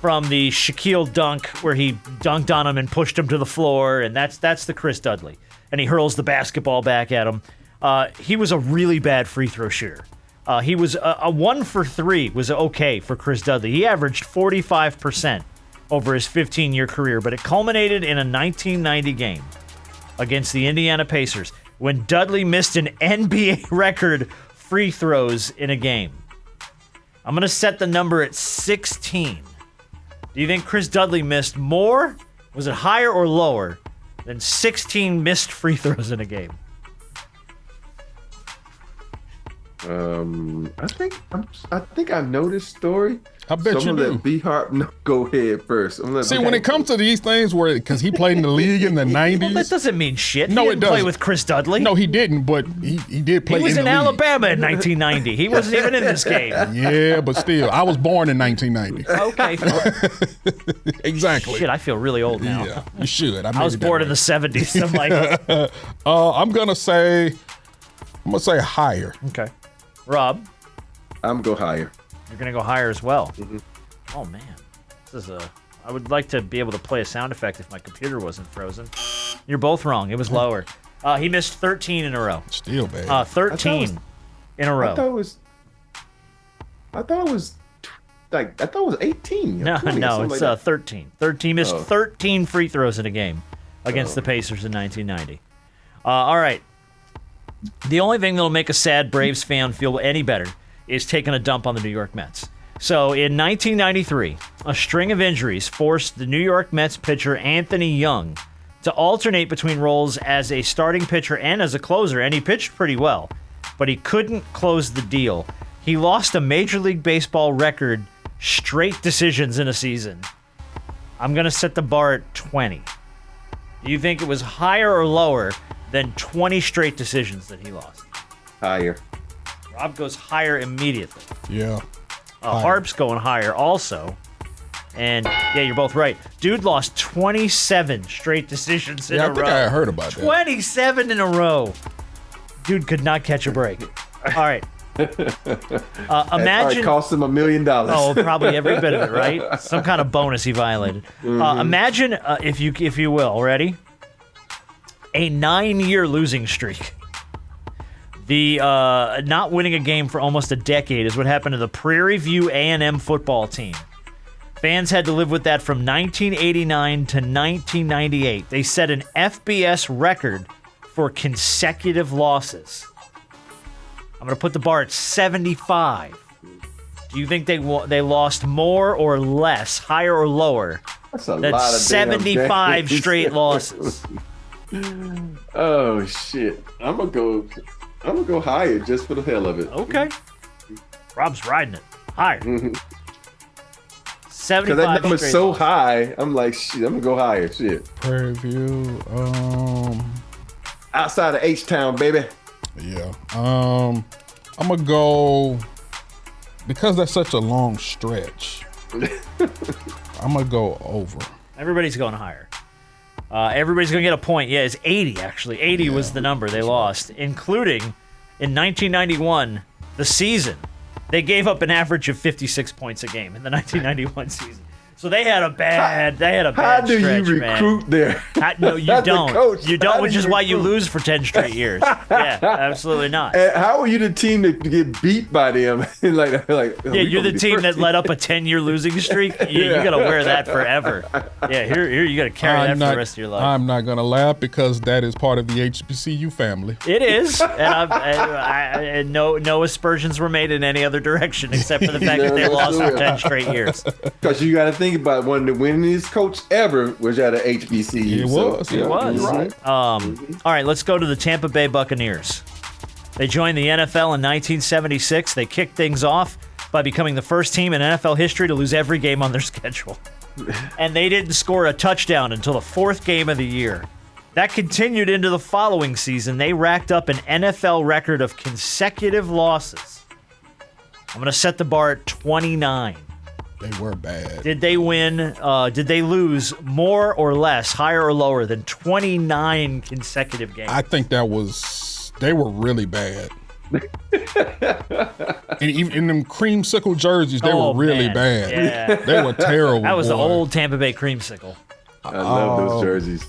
from the Shaquille dunk where he dunked on him and pushed him to the floor, and that's the Chris Dudley. And he hurls the basketball back at him. He was a really bad free throw shooter. He was a 1 for 3 was okay for Chris Dudley. He averaged 45% over his 15-year career, but it culminated in a 1990 game against the Indiana Pacers when Dudley missed an NBA record free throws in a game. I'm going to set the number at 16. Do you think Chris Dudley missed more? Was it higher or lower than 16 missed free throws in a game? I think I know this story. I bet you do. Let B Harp go ahead first. See, when it comes to these things, because he played in the league in the 90s. Well, that doesn't mean shit. No, He it didn't doesn't. play with Chris Dudley. No, he didn't, but he did play in the He was in league. Alabama in 1990. He wasn't even in this game. Yeah, but still, I was born in 1990. Okay. Exactly. Shit, I feel really old now. Yeah, you should. I was born in the 70s. I'm like, I'm gonna say higher. okay. Rob, I'm go higher. you're going to go higher as well. Oh, man. I would like to be able to play a sound effect if my computer wasn't frozen. You're both wrong. It was lower. He missed 13 in a row. Still bad. 13 in a row. I thought it was 18. No, 20, no, something it's like that. 13. 13 missed 13 free throws in a game against the Pacers in 1990. All right. The only thing that'll make a sad Braves fan feel any better is taking a dump on the New York Mets. So in 1993, a string of injuries forced the New York Mets pitcher Anthony Young to alternate between roles as a starting pitcher and as a closer, and he pitched pretty well, but he couldn't close the deal. He lost a Major League Baseball record straight decisions in a season. I'm going to set the bar at 20. Do you think it was higher or lower than 20 straight decisions that he lost? Higher. Rob goes higher immediately. Yeah. Harp's going higher also. And, yeah, you're both right. Dude lost 27 straight decisions in a row. I think I heard about that. 27 in a row. Dude could not catch a break. All right. Imagine. It cost him $1 million. Oh, probably every bit of it, right? Some kind of bonus he violated. Imagine, if you will, ready? A 9-year losing streak. The not winning a game for almost a decade is what happened to the Prairie View A&M football team. Fans had to live with that from 1989 to 1998. They set an FBS record for consecutive losses. I'm going to put the bar at 75. Do you think they lost more or less, higher or lower? That's a than lot of 75 damn straight losses. Oh shit! I'm gonna go higher just for the hell of it. Okay. Rob's riding it. Higher. Because that number's straight so losses. high. I'm like, shit, I'm gonna go higher. Shit. Prairie View. Outside of H-Town, baby. Yeah. I'm gonna go because that's such a long stretch. I'm gonna go over. Everybody's going higher. Everybody's going to get a point. Yeah, it's 80, actually. 80 was the number they lost, including in 1991, the season. They gave up an average of 56 points a game in the 1991 season. So they had a bad How do stretch, you recruit there? No, you As a don't. coach, You how don't, do which you is why you recruit? lose for 10 straight years. Yeah, absolutely not. And how are you the team to get beat by them? like, Yeah, you're the team that led up a 10-year losing streak. You got to wear that forever. Yeah, here you got to carry that for the rest of your life. I'm not gonna laugh because that is part of the HBCU family. It is, and no aspersions were made in any other direction except for the fact that they lost for 10 straight years. Because you got to think about one of the winningest coach ever was at a HBCU. It was. Yeah, It was. you're right. All right, let's go to the Tampa Bay Buccaneers. They joined the NFL in 1976. They kicked things off by becoming the first team in NFL history to lose every game on their schedule. And they didn't score a touchdown until the fourth game of the year. That continued into the following season. They racked up an NFL record of consecutive losses. I'm going to set the bar at 29. They were bad. Did they win? Did they lose more or less, higher or lower than 29 consecutive games? I think they were really bad. And even in them creamsicle jerseys, they were really man. bad. Yeah. They were terrible. That was the boy. old Tampa Bay creamsicle. I love those jerseys.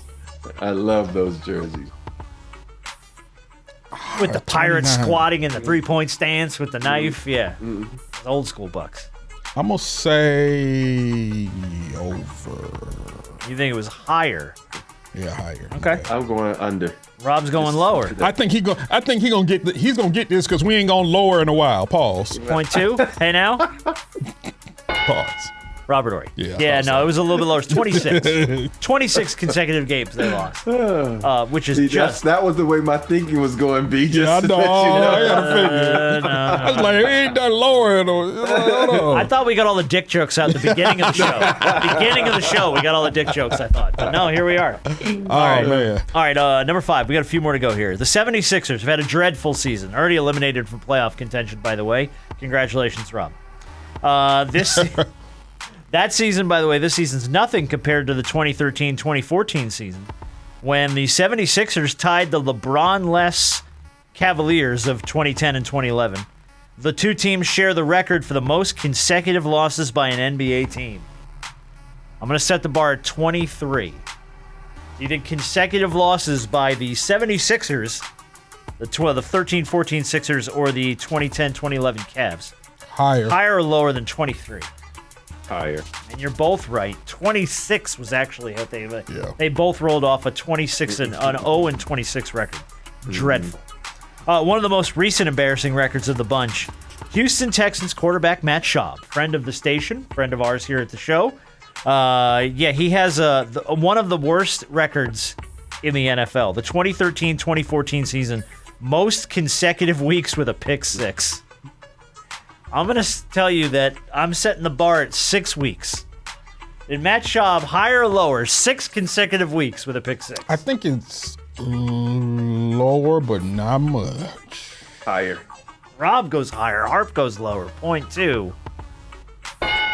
I love those jerseys. With the Pirates 29. squatting in the three-point stance with the knife. Yeah. Old school Bucks. I'm gonna say over. You think it was higher? Yeah, higher. Okay. I'm going under. Rob's going lower. I think he's gonna get this because we ain't gonna lower in a while. Pause. 0.2. Hey now? Pause. Robert Ory. Yeah, I Yeah, thought no, so. it was a little bit lower. It's 26. 26 consecutive games they lost. Which is See, just... that was the way my thinking was going, B. Just Yeah, I to know. let you know. I gotta figure. I was like, he ain't done lowering. I thought we got all the dick jokes out at the beginning of the show. Beginning of the show, we got all the dick jokes, I thought. But no, here we are. Oh man. All right, number 5. We got a few more to go here. The 76ers have had a dreadful season. Already eliminated from playoff contention, by the way. Congratulations, Rob. That season, by the way, this season's nothing compared to the 2013-2014 season when the 76ers tied the LeBron-less Cavaliers of 2010 and 2011. The two teams share the record for the most consecutive losses by an NBA team. I'm going to set the bar at 23. You think consecutive losses by the 76ers, the 13-14 Sixers, or the 2010-2011 Cavs? Higher. Higher or lower than 23? Higher. And you're both right. 26 was actually what Yeah. they both rolled off a 0-26 record. Dreadful. One of the most recent embarrassing records of the bunch. Houston Texans quarterback Matt Schaub, friend of the station, friend of ours here at the show. He has one of the worst records in the NFL. The 2013-2014 season, most consecutive weeks with a pick six. I'm going to tell you that I'm setting the bar at 6 weeks. Did Matt Schaub higher or lower 6 consecutive weeks with a pick six? I think it's lower, but not much. Higher. Rob goes higher. Harp goes lower. 0.2.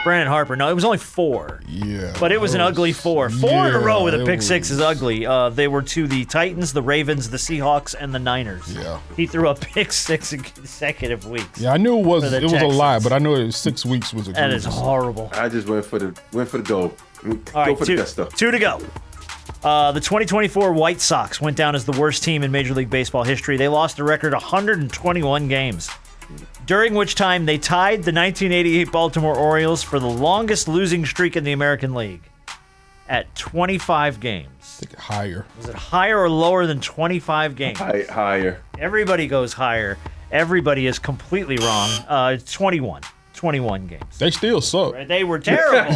Brandon Harper. No, it was only 4. Yeah. But it was an ugly 4. 4 in a row with a it pick six was- is ugly. They were to the Titans, the Ravens, the Seahawks, and the Niners. Yeah. He threw a pick six in consecutive weeks. Yeah, I knew it was For the a lie, Texans. but I knew it was 6 weeks was a That is horrible. I just went for the goal. All Go right, for the best stuff. 2 to go. The 2024 White Sox went down as the worst team in Major League Baseball history. They lost a record 121 games, during which time they tied the 1988 Baltimore Orioles for the longest losing streak in the American League at 25 games. higher. Was it higher or lower than 25 games? Higher. Everybody goes higher. Everybody is completely wrong. It's 21. 21 games. They still suck. They were terrible.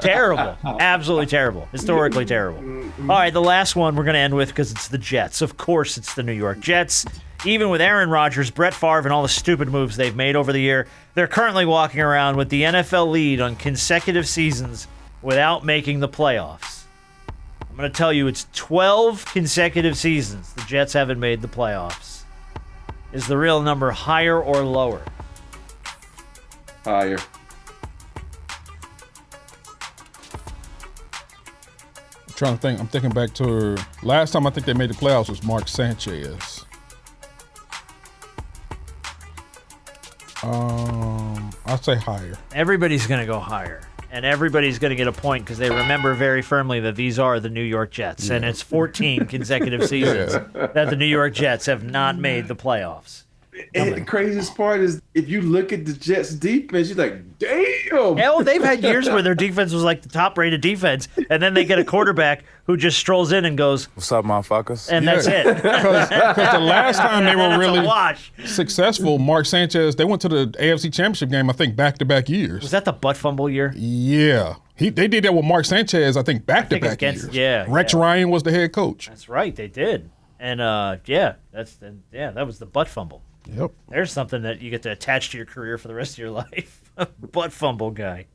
Terrible. Absolutely terrible. Historically terrible. All right, the last one we're going to end with because it's the Jets. Of course, it's the New York Jets. Even with Aaron Rodgers, Brett Favre, and all the stupid moves they've made over the year, they're currently walking around with the NFL lead on consecutive seasons without making the playoffs. I'm going to tell you it's 12 consecutive seasons the Jets haven't made the playoffs. Is the real number higher or lower? Higher. I'm trying to think. I'm thinking back to last time I think they made the playoffs was Mark Sanchez. I'd say higher. Everybody's going to go higher. And everybody's going to get a point because they remember very firmly that these are the New York Jets. And it's 14 consecutive seasons that the New York Jets have not made the playoffs. And the craziest part is if you look at the Jets defense, you're like, damn. Hell, they've had years where their defense was like the top-rated defense, and then they get a quarterback who just strolls in and goes, "What's up, motherfuckers?" And that's it. Because the last time they were really wash. successful, Mark Sanchez, they went to the AFC Championship game, I think, back-to-back years. Was that the butt fumble year? Yeah. They did that with Mark Sanchez, I think, back-to-back years. Yeah. Rex Ryan was the head coach. That's right, they did. And, that was the butt fumble. Yep. There's something that you get to attach to your career for the rest of your life. Butt fumble guy.